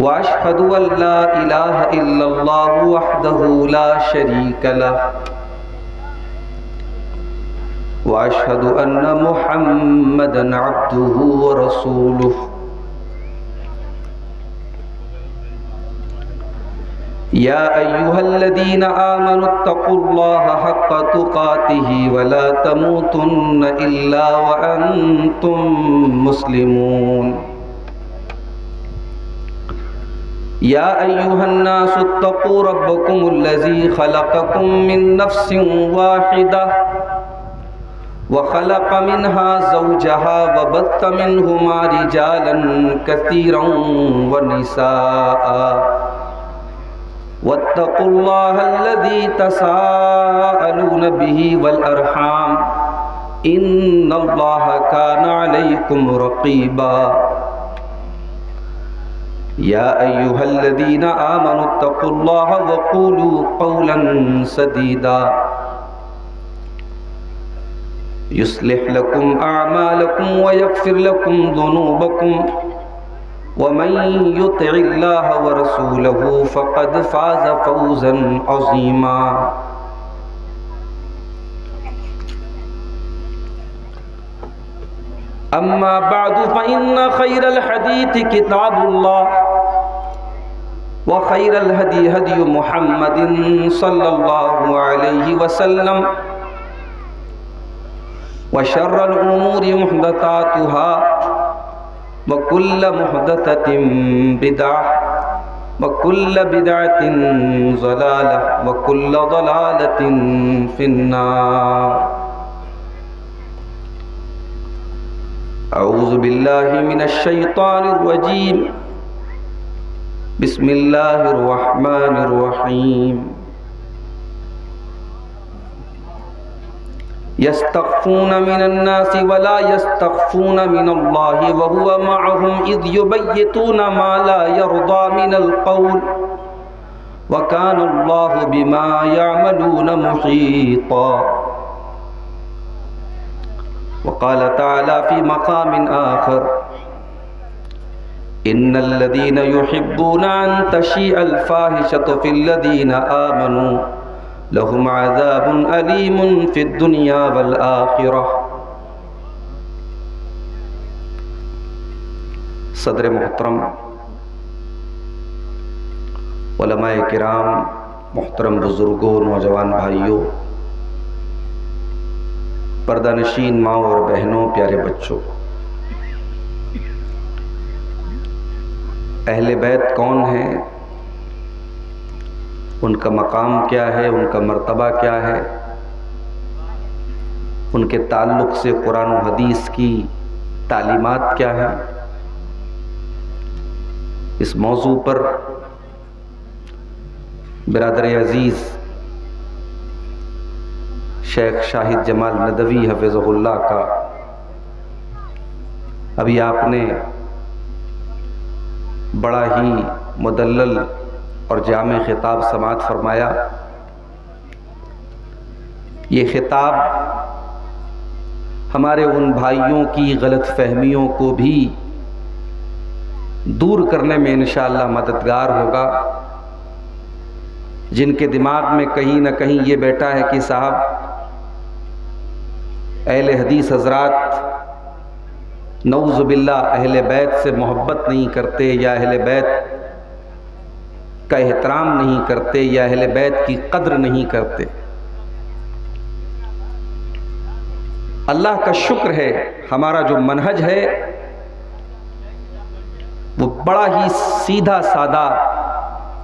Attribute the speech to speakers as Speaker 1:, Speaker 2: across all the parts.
Speaker 1: वअशहदु अल्ला इलाहा इल्लल्लाहु वहदहु ला शरीका लह वअशहदु अन्ना मुहम्मदन अब्दुहु व रसूलुहु। या अय्युहल्लज़ीना आमनुत्तक़ुल्लाहा हक़्क़ तुक़ातिही वला तमूतुन्न इल्ला व अंतुम मुस्लिमून। या अय्युहन्नासुत्तक़ू रब्बकुमुल्लज़ी ख़लक़कुम मिन नफ़्सिन वाहिदा व ख़लक़ मिन्हा ज़ौजहा व बत्थ मिन्हुमा रिजालन कसीरन व निसाअ वत्तक़ुल्लाहल्लज़ी तसाअलून बिही वल अरहाम इन्नल्लाहा काना अलैकुम रक़ीबा। या अय्युहल्लज़ीना आमनुत्तक़ुल्लाहा वक़ूलू क़ौलन सदीदा युस्लिह लकुम अअमालकुम व यग़फ़िर लकुम ज़ुनूबकुम वमन युतिइल्लाह व रसूलहु फ़क़द फ़ाज़ फ़ौज़न अज़ीमा। अम्मा बअदु फ़इन्न ख़ैरल हदीथि किताबुल्लाह व ख़ैरल हदी हदी मुहम्मदिन सल्लल्लाहु अलैहि वसल्लम व शर्रल उमूरि मुहदसातुहा व कुल्ल मुहदसतिन बिदअह व कुल्ल बिदअतिन ज़लालह व कुल्ल ज़लालतिन फिन्नार। अऊज़ु बिल्लाहि मिनश शैतानिर रजीम। बिस्मिल्लाहिर रहमानिर रहीम। यस्तग़फ़ून मिनन नासि वला यस्तग़फ़ून मिनल्लाहि व हुवा मअहुम इज़ युबय्यितूना मा ला यर्दा मिनल क़ौल व काना अल्लाहु बिमा यअमलूना मुहीता। वक़ाल तआला फ़ी मक़ामिन आख़र इन्नल्लज़ीना युहिब्बूना अन तशीअल फ़ाहिशतु फ़िल्लज़ीना आमनू लहुम अज़ाबुन अलीमुन फ़िद दुनिया वल आखिरह। सदर मोहतरम, उलमाए किराम, मोहतरम बुजुर्गों, नौजवान भाइयों, पर्दानशीन माँ और बहनों, प्यारे बच्चों, अहले बैत कौन है, उनका मकाम क्या है, उनका मर्तबा क्या है, उनके ताल्लुक़ से कुरान और हदीस की तालीमात क्या है, इस मौजू पर बिरादर अजीज़ शेख शाहिद जमाल नदवी हफ़िज़हुल्लाह का अभी आपने बड़ा ही मुदल्लल और जामे खिताब समाअत फरमाया। ये खिताब हमारे उन भाइयों की गलत फहमियों को भी दूर करने में इंशाअल्लाह मददगार होगा, जिनके दिमाग में कहीं ना कहीं ये बैठा है कि साहब अहले हदीस हजरात नऊज़ु बिल्लाह अहले बैत से मोहब्बत नहीं करते, या अहले बैत का एहतराम नहीं करते, या अहले बैत की कद्र नहीं करते। अल्लाह का शुक्र है, हमारा जो मनहज है वो बड़ा ही सीधा सादा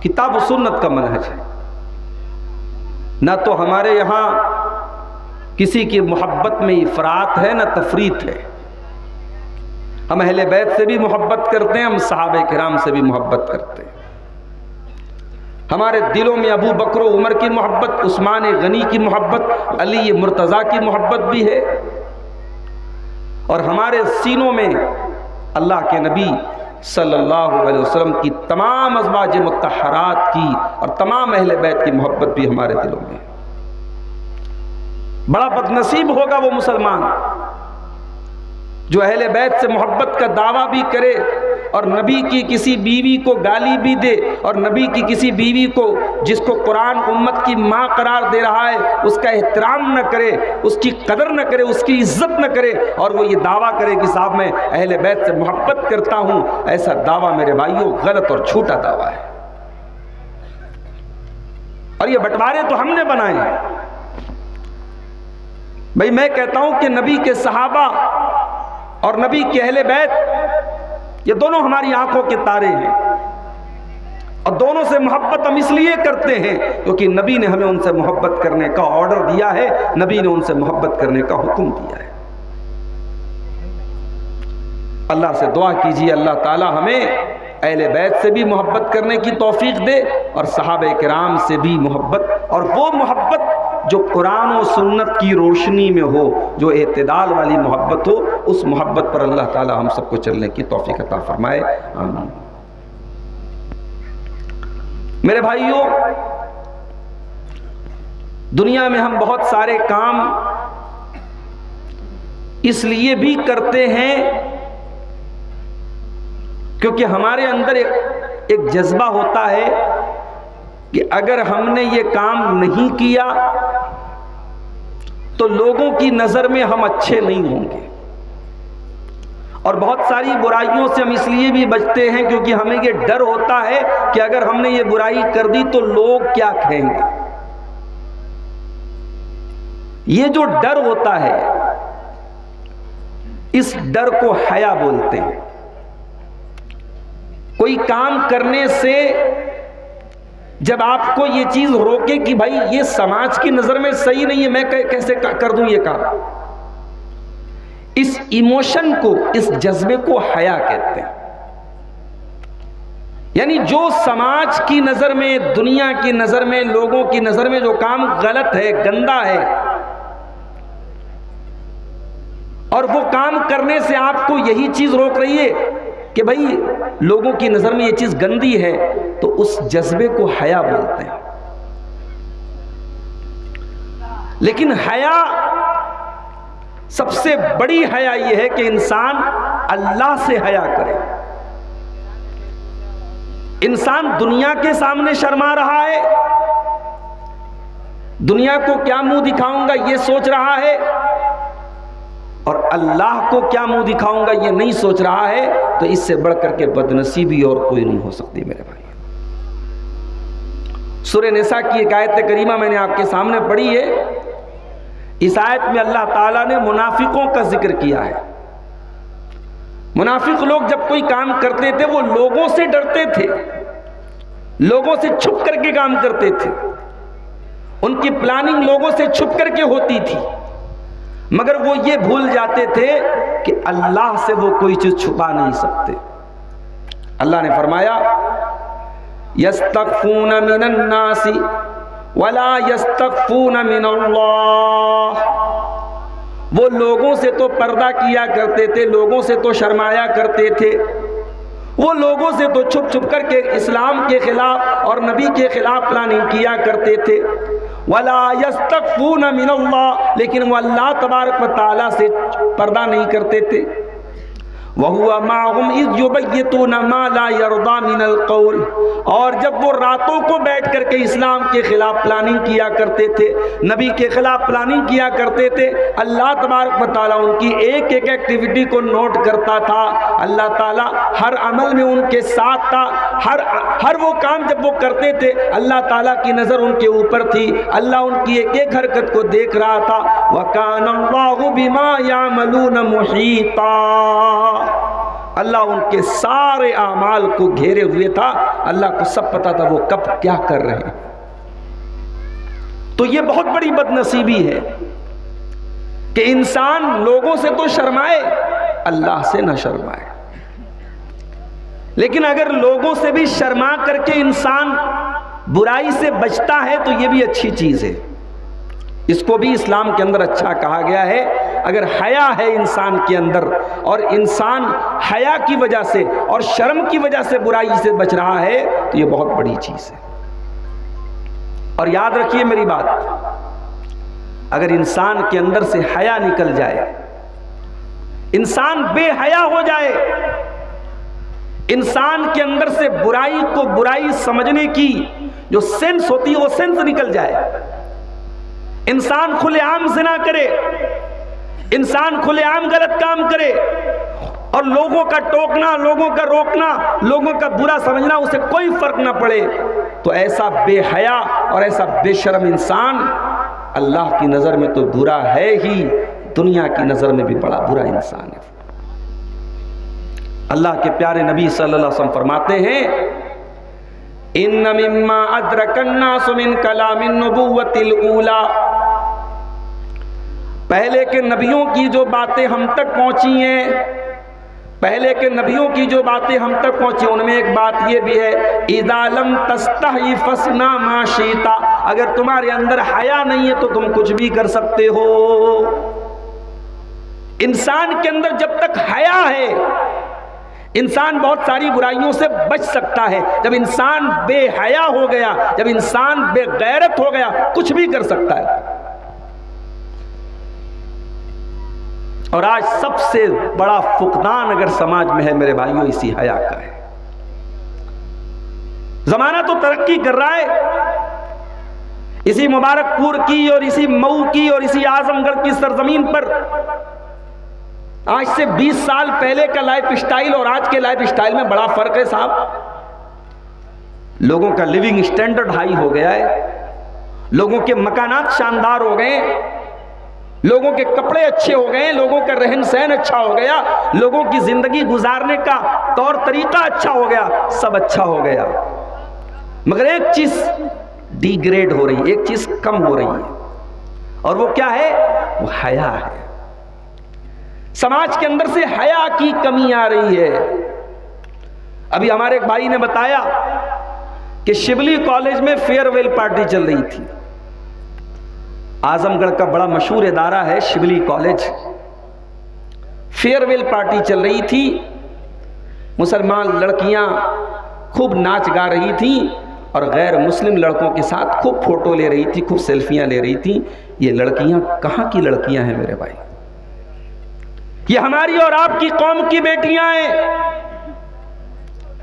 Speaker 1: किताब व सुन्नत का मनहज है। ना तो हमारे यहाँ किसी की मोहब्बत में इफरात है, ना तफरीत है। हम अहले बैत से भी मोहब्बत करते हैं, हम सहाबे किराम से भी मोहब्बत करते हैं। हमारे दिलों में अबू बकर उमर की मोहब्बत, उस्मान गनी की मोहब्बत, अली मुर्तज़ा की मोहब्बत भी है, और हमारे सीनों में अल्लाह के नबी सल्लल्लाहु अलैहि वसल्लम की तमाम अज़वाज मुत्तहरात की और तमाम अहले बैत की मोहब्बत भी हमारे दिलों में। बड़ा बदनसीब होगा वो मुसलमान जो अहले बैत से मोहब्बत का दावा भी करे और नबी की किसी बीवी को गाली भी दे, और नबी की किसी बीवी को जिसको कुरान उम्मत की माँ करार दे रहा है उसका एहतराम न करे, उसकी कदर न करे, उसकी इज्जत न करे, और वो ये दावा करे कि साहब मैं अहले बैत से मोहब्बत करता हूँ, ऐसा दावा मेरे भाइयों गलत और झूठा दावा है। और ये बंटवारे तो हमने बनाए हैं। भाई मैं कहता हूं कि नबी के सहाबा और नबी के अहले बैत ये दोनों हमारी आंखों के तारे हैं, और दोनों से मोहब्बत हम इसलिए करते हैं क्योंकि नबी ने हमें उनसे मोहब्बत करने का ऑर्डर दिया है, नबी ने उनसे मोहब्बत करने का हुक्म दिया है। अल्लाह से दुआ कीजिए अल्लाह ताला हमें अहले बैत से भी मोहब्बत करने की तौफीक दे और सहाबे किराम से भी मोहब्बत, और वो मोहब्बत जो कुरान और सुन्नत की रोशनी में हो, जो एतदाल वाली मोहब्बत हो, उस मोहब्बत पर अल्लाह ताला हम सबको चलने की तौफीक अता फरमाए, आमीन। मेरे भाइयों, दुनिया में हम बहुत सारे काम इसलिए भी करते हैं क्योंकि हमारे अंदर एक जज्बा होता है कि अगर हमने ये काम नहीं किया तो लोगों की नजर में हम अच्छे नहीं होंगे, और बहुत सारी बुराइयों से हम इसलिए भी बचते हैं क्योंकि हमें ये डर होता है कि अगर हमने ये बुराई कर दी तो लोग क्या कहेंगे। ये जो डर होता है, इस डर को हया बोलते हैं। कोई काम करने से जब आपको ये चीज रोके कि भाई ये समाज की नजर में सही नहीं है, मैं कैसे कर दूं ये काम, इस इमोशन को, इस जज्बे को हया कहते हैं। यानी जो समाज की नजर में, दुनिया की नजर में, लोगों की नजर में जो काम गलत है, गंदा है, और वो काम करने से आपको यही चीज रोक रही है कि भाई लोगों की नजर में ये चीज गंदी है, तो उस जज्बे को हया बोलते हैं। लेकिन हया, सबसे बड़ी हया ये है कि इंसान अल्लाह से हया करे। इंसान दुनिया के सामने शर्मा रहा है, दुनिया को क्या मुंह दिखाऊंगा ये सोच रहा है, और अल्लाह को क्या मुंह दिखाऊंगा ये नहीं सोच रहा है, तो इससे बढ़कर के बदनसीबी और कोई नहीं हो सकती मेरे भाई। सूरह निसा की एक आयत करीमा मैंने आपके सामने पढ़ी है। इस आयत में अल्लाह ताला ने मुनाफिकों का जिक्र किया है। मुनाफिक लोग जब कोई काम करते थे वो लोगों से डरते थे, लोगों से छुप करके काम करते थे, उनकी प्लानिंग लोगों से छुप करके होती थी, मगर वो ये भूल जाते थे कि अल्लाह से वो कोई चीज छुपा नहीं सकते। अल्लाह ने फरमाया यस्तगफून मिनन नासी वला यस्तगफून मिनल्लाह। वो लोगों से तो पर्दा किया करते थे, लोगों से तो शर्माया करते थे, वो लोगों से तो छुप छुप करके इस्लाम के खिलाफ और नबी के खिलाफ प्लानिंग किया करते थे। वला यस्तगफून मिनल्लाह, लेकिन वो अल्लाह तबारक व तआला से पर्दा नहीं करते थे। वहुवा माहुम इज़ युबय्यतूना मा ला यरदा मिनल कौल। और जब वो रातों को बैठ करके इस्लाम के खिलाफ प्लानिंग किया करते थे, नबी के खिलाफ प्लानिंग किया करते थे, अल्लाह तबारक व तआला उनकी एक एक एक्टिविटी को नोट करता था। अल्लाह ताला हर अमल में उनके साथ था, हर वो काम जब वो करते थे अल्लाह ताला की नज़र उनके ऊपर थी, अल्लाह उनकी एक एक हरकत को देख रहा था। वकानल्लाहु बिमा यामलून मुहीता। अल्लाह उनके सारे आमाल को घेरे हुए था, अल्लाह को सब पता था वो कब क्या कर रहे हैं। तो ये बहुत बड़ी बदनसीबी है कि इंसान लोगों से तो शर्माए, अल्लाह से ना शर्माए। लेकिन अगर लोगों से भी शर्मा करके इंसान बुराई से बचता है तो ये भी अच्छी चीज है, इसको भी इस्लाम के अंदर अच्छा कहा गया है। अगर हया है इंसान के अंदर और इंसान हया की वजह से और शर्म की वजह से बुराई से बच रहा है तो ये बहुत बड़ी चीज है। और याद रखिए मेरी बात, अगर इंसान के अंदर से हया निकल जाए, इंसान बेहया हो जाए, इंसान के अंदर से बुराई को बुराई समझने की जो सेंस होती है वो सेंस निकल जाए। इंसान खुलेआम ज़िना करे, इंसान खुलेआम गलत काम करे और लोगों का टोकना, लोगों का रोकना, लोगों का बुरा समझना, उसे कोई फर्क ना पड़े, तो ऐसा बेहया और ऐसा बेशर्म इंसान अल्लाह की नजर में तो बुरा है ही, दुनिया की नजर में भी बड़ा बुरा इंसान है। अल्लाह के प्यारे नबी सल्लल्लाहु अलैहि वसल्लम फरमाते हैं, इन्ना मिम्मा अदरकन्नासु मिन कलामिन नबुव्वतिल ऊला, पहले के नबियों की जो बातें हम तक पहुंची हैं, पहले के नबियों की जो बातें हम तक पहुंची, उनमें एक बात यह भी है, इज़ा लम तस्तही फस्ना मा शीता, अगर तुम्हारे अंदर हया नहीं है तो तुम कुछ भी कर सकते हो। इंसान के अंदर जब तक हया है, इंसान बहुत सारी बुराइयों से बच सकता है। जब इंसान बेहया हो गया, जब इंसान बेगैरत हो गया, कुछ भी कर सकता है। और आज सबसे बड़ा फुकदान अगर समाज में है मेरे भाइयों, इसी हया का है। जमाना तो तरक्की कर रहा है, इसी मुबारकपुर की और इसी मऊ की और इसी आजमगढ़ की सरजमीन पर आज से 20 साल पहले का लाइफ स्टाइल और आज के लाइफ स्टाइल में बड़ा फर्क है साहब। लोगों का लिविंग स्टैंडर्ड हाई हो गया है, लोगों के मकानात शानदार हो गए, लोगों के कपड़े अच्छे हो गए, लोगों का रहन सहन अच्छा हो गया, लोगों की जिंदगी गुजारने का तौर तरीका अच्छा हो गया, सब अच्छा हो गया। मगर एक चीज डिग्रेड हो रही है, एक चीज कम हो रही है, और वो क्या है? वो हया है। समाज के अंदर से हया की कमी आ रही है। अभी हमारे एक भाई ने बताया कि शिवली कॉलेज में फेयरवेल पार्टी चल रही थी। आजमगढ़ का बड़ा मशहूर इदारा है शिवली कॉलेज। फेयरवेल पार्टी चल रही थी, मुसलमान लड़कियां खूब नाच गा रही थी और गैर मुस्लिम लड़कों के साथ खूब फोटो ले रही थी, खूब सेल्फियां ले रही थी। ये लड़कियां कहां की लड़कियां हैं मेरे भाई? ये हमारी और आपकी कौम की बेटियां हैं,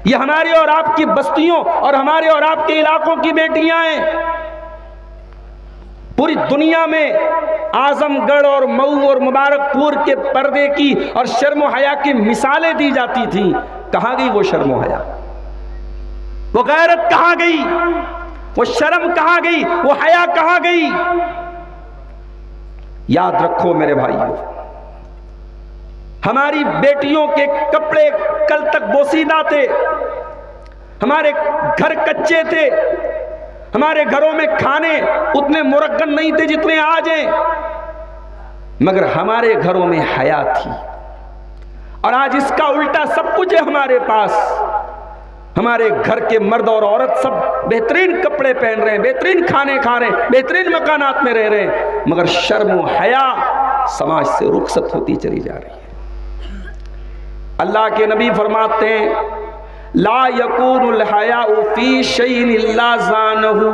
Speaker 1: ये हमारी और आपकी बस्तियों और हमारे और आपके इलाकों की बेटियां हैं। पूरी दुनिया में आजमगढ़ और मऊ और मुबारकपुर के पर्दे की और शर्म हया की मिसालें दी जाती थी। कहां गई वो शर्म हया? वो गैरत कहां गई? वो शर्म कहां गई? वो हया कहां गई? याद रखो मेरे भाइयों, हमारी बेटियों के कपड़े कल तक बोसीदा थे, हमारे घर कच्चे थे, हमारे घरों में खाने उतने मुरक्कन नहीं थे जितने आज हैं, मगर हमारे घरों में हया थी। और आज इसका उल्टा सब कुछ है हमारे पास। हमारे घर के मर्द और औरत सब बेहतरीन कपड़े पहन रहे हैं, बेहतरीन खाने खा रहे हैं, बेहतरीन मकानात में रह रहे हैं, मगर शर्म और हया समाज से रुखसत होती चली जा रही है। अल्लाह के नबी फरमाते हैं, ला यकूनुल हयाउ फी शैइन इल्ला ज़ानहु,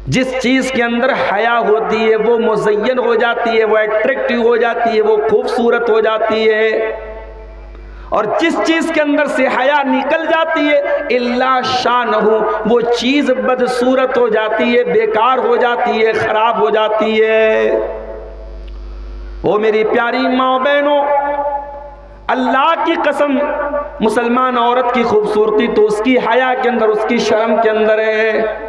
Speaker 1: जिस चीज के अंदर हया होती है वो मुज़य्यन हो जाती है, वो अट्रैक्टिव हो जाती है, वो खूबसूरत हो जाती है। और जिस चीज के अंदर से हया निकल जाती है, इल्ला शानहु, वो चीज बदसूरत हो जाती है, बेकार हो जाती है, खराब हो जाती है। ओ मेरी प्यारी माँ बहनों, अल्लाह की कसम, मुसलमान औरत की खूबसूरती तो उसकी हया के अंदर, उसकी शर्म के अंदर है।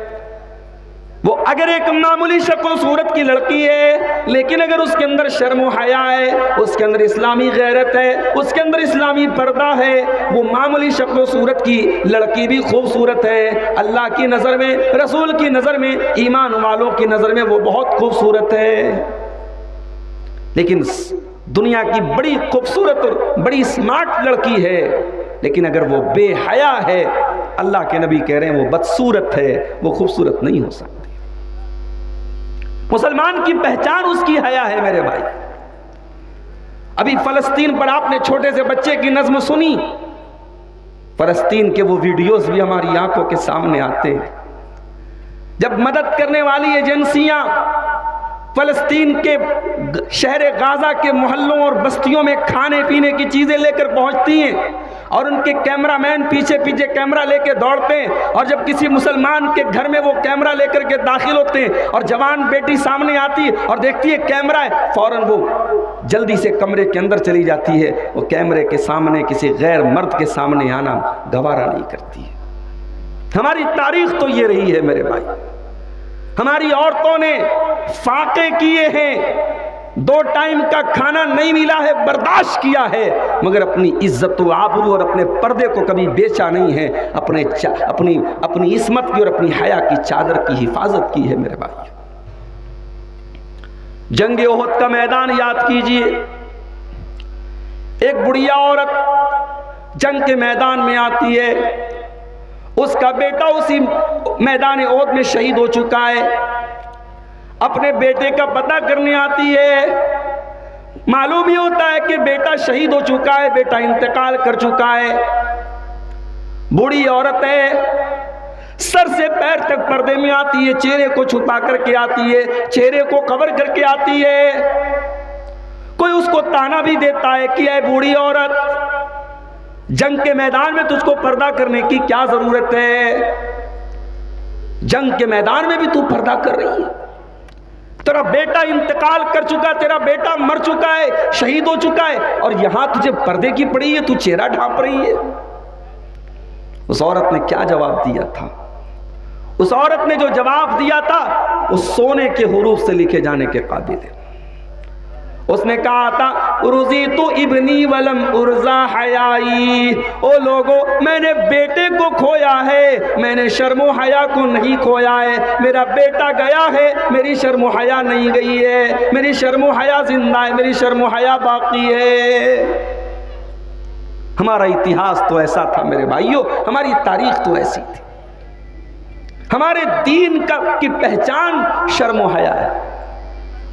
Speaker 1: वो अगर एक मामूली शक्ल सूरत की लड़की है, लेकिन अगर उसके अंदर शर्म व हया है, उसके अंदर इस्लामी गैरत है, उसके अंदर इस्लामी पर्दा है, वो मामूली शक्ल सूरत की लड़की भी खूबसूरत है। अल्लाह की नज़र में, रसूल की नज़र में, ईमान वालों की नज़र में वो बहुत खूबसूरत है। लेकिन दुनिया की बड़ी खूबसूरत और बड़ी स्मार्ट लड़की है, लेकिन अगर वो बेहया है, अल्लाह के नबी कह रहे हैं वो बदसूरत है, वो खूबसूरत नहीं हो सकती। मुसलमान की पहचान उसकी हया है मेरे भाई। अभी फलस्तीन पर आपने छोटे से बच्चे की नज़्म सुनी, फलस्तीन के वो वीडियोस भी हमारी आंखों के सामने आते हैं। जब मदद करने वाली एजेंसियां फलस्तीन के शहर गाजा के मोहल्लों और बस्तियों में खाने पीने की चीजें लेकर पहुंचती हैं और उनके कैमरामैन पीछे पीछे कैमरा लेके दौड़ते हैं, और जब किसी मुसलमान के घर में वो कैमरा लेकर के दाखिल होते हैं और जवान बेटी सामने आती है और देखती है कैमरा है, फौरन वो जल्दी से कमरे के अंदर चली जाती है। वो कैमरे के सामने किसी गैर मर्द के सामने आना गवारा नहीं करती है। हमारी तारीख तो ये रही है मेरे भाई, हमारी औरतों ने फाके किए हैं, 2 टाइम का खाना नहीं मिला है, बर्दाश्त किया है, मगर अपनी इज्जत व आबरू और अपने पर्दे को कभी बेचा नहीं है। अपनी इस्मत की और अपनी हया की चादर की हिफाजत की है मेरे भाई। जंग ओहद का मैदान याद कीजिए। एक बुढ़िया औरत जंग के मैदान में आती है, उसका बेटा उसी मैदान ओहद में शहीद हो चुका है। अपने बेटे का पता करने आती है, मालूम ही होता है कि बेटा शहीद हो चुका है, बेटा इंतकाल कर चुका है। बूढ़ी औरत है, सर से पैर तक पर्दे में आती है, चेहरे को छुपा करके आती है, चेहरे को कवर करके आती है। कोई उसको ताना भी देता है कि ऐ बूढ़ी औरत, जंग के मैदान में तुझको पर्दा करने की क्या जरूरत है? जंग के मैदान में भी तू पर्दा कर रही है, तेरा बेटा इंतकाल कर चुका, तेरा बेटा मर चुका है, शहीद हो चुका है, और यहां तुझे पर्दे की पड़ी है, तू चेहरा ढांप रही है। उस औरत ने क्या जवाब दिया था? उस औरत ने जो जवाब दिया था वो सोने के हुरूफ से लिखे जाने के काबिल है। उसने कहा था, उर्जी तो इब्नी वलम उर्जा हयाई। ओ लोगो, मैंने बेटे को खोया है, मैंने शर्मो हया को नहीं खोया है। मेरा बेटा गया है, मेरी शर्मो हया नहीं गई है, मेरी शर्मो हया जिंदा है, मेरी शर्मो हया बाकी है। हमारा इतिहास तो ऐसा था मेरे भाइयों, हमारी तारीख तो ऐसी थी। हमारे दीन की पहचान शर्मो हया है।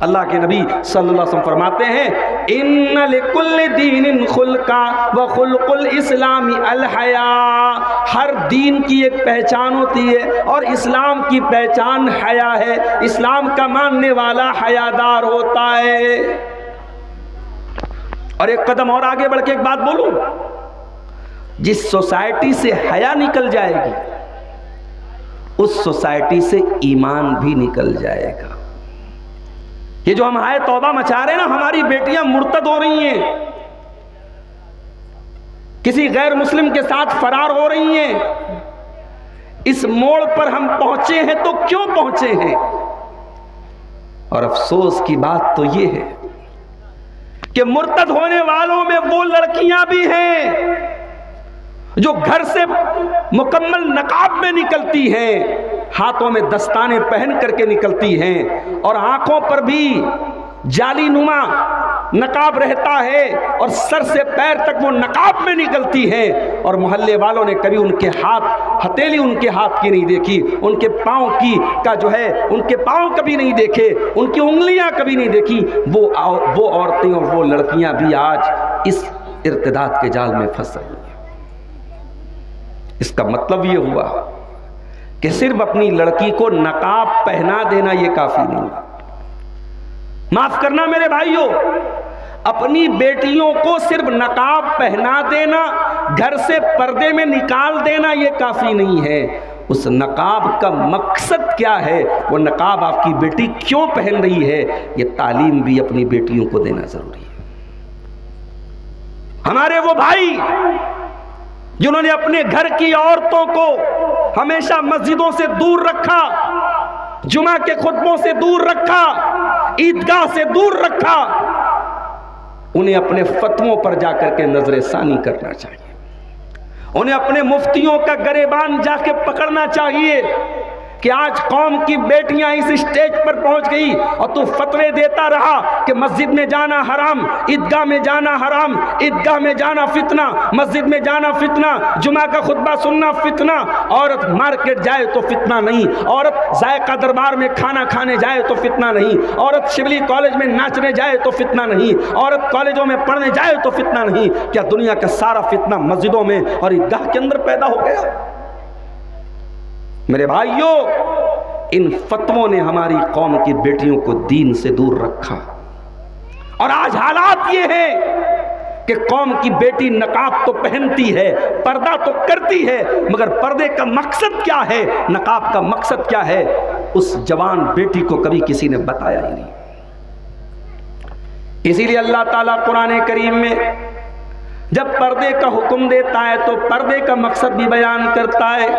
Speaker 1: अल्लाह के नबी सल्लल्लाहु अलैहि वसल्लम फरमाते हैं, इन्ना लिकुल्लि दीनिन खुल्का व खुल्कुल इस्लामी अल हया। हर दीन की एक पहचान होती है और इस्लाम की पहचान हया है। इस्लाम का मानने वाला हयादार होता है। और एक कदम और आगे बढ़ के एक बात बोलूं, जिस सोसाइटी से हया निकल जाएगी उस सोसाइटी से ईमान भी निकल जाएगा। ये जो हम हाय तौबा मचा रहे हैं ना, हमारी बेटियां मुर्तद हो रही हैं, किसी गैर मुस्लिम के साथ फरार हो रही हैं। इस मोड़ पर हम पहुंचे हैं तो क्यों पहुंचे हैं? और अफसोस की बात तो ये है कि मुर्तद होने वालों में वो लड़कियां भी हैं जो घर से मुकम्मल नकाब में निकलती हैं, हाथों में दस्ताने पहन करके निकलती हैं, और आंखों पर भी जाली नुमा नकाब रहता है, और सर से पैर तक वो नकाब में निकलती हैं। और मोहल्ले वालों ने कभी उनके हाथ, हथेली उनके हाथ की नहीं देखी, उनके पाँव की का जो है उनके पाँव कभी नहीं देखे, उनकी उंगलियां कभी नहीं देखी। वो औरतें और वो लड़कियां भी आज इस इर्तिदाद के जाल में फंस रही हैं। इसका मतलब ये हुआ कि सिर्फ अपनी लड़की को नकाब पहना देना ये काफी नहीं। माफ करना मेरे भाइयों, अपनी बेटियों को सिर्फ नकाब पहना देना, घर से पर्दे में निकाल देना ये काफी नहीं है। उस नकाब का मकसद क्या है, वो नकाब आपकी बेटी क्यों पहन रही है, ये तालीम भी अपनी बेटियों को देना जरूरी है। हमारे वो भाई जिन्होंने अपने घर की औरतों को हमेशा मस्जिदों से दूर रखा, जुमा के खुतबों से दूर रखा, ईदगाह से दूर रखा, उन्हें अपने फतवों पर जाकर के नजरसानी करना चाहिए। उन्हें अपने मुफ्तियों का गरेबान जाके पकड़ना चाहिए कि आज कौम की बेटियां इस स्टेज पर पहुंच गई और तू फतवे देता रहा कि मस्जिद में जाना हराम, ईदगाह में जाना हराम, ईदगाह में जाना फितना, मस्जिद में जाना फितना, जुमा का खुतबा सुनना फितना। औरत मार्केट जाए तो फितना नहीं, औरत जायका दरबार में खाना खाने जाए तो फितना नहीं, औरत शिवली कॉलेज में नाचने जाए तो फितना नहीं, औरत कॉलेजों में पढ़ने जाए तो फितना नहीं। क्या दुनिया का सारा फितना मस्जिदों में और ईदगाह के अंदर पैदा हो गया? मेरे भाइयों, इन फतवों ने हमारी कौम की बेटियों को दीन से दूर रखा। और आज हालात ये हैं कि कौम की बेटी नकाब तो पहनती है, पर्दा तो करती है, मगर पर्दे का मकसद क्या है, नकाब का मकसद क्या है, उस जवान बेटी को कभी किसी ने बताया ही नहीं। इसीलिए अल्लाह ताला कुरान करीम में जब पर्दे का हुक्म देता है तो पर्दे का मकसद भी बयान करता है।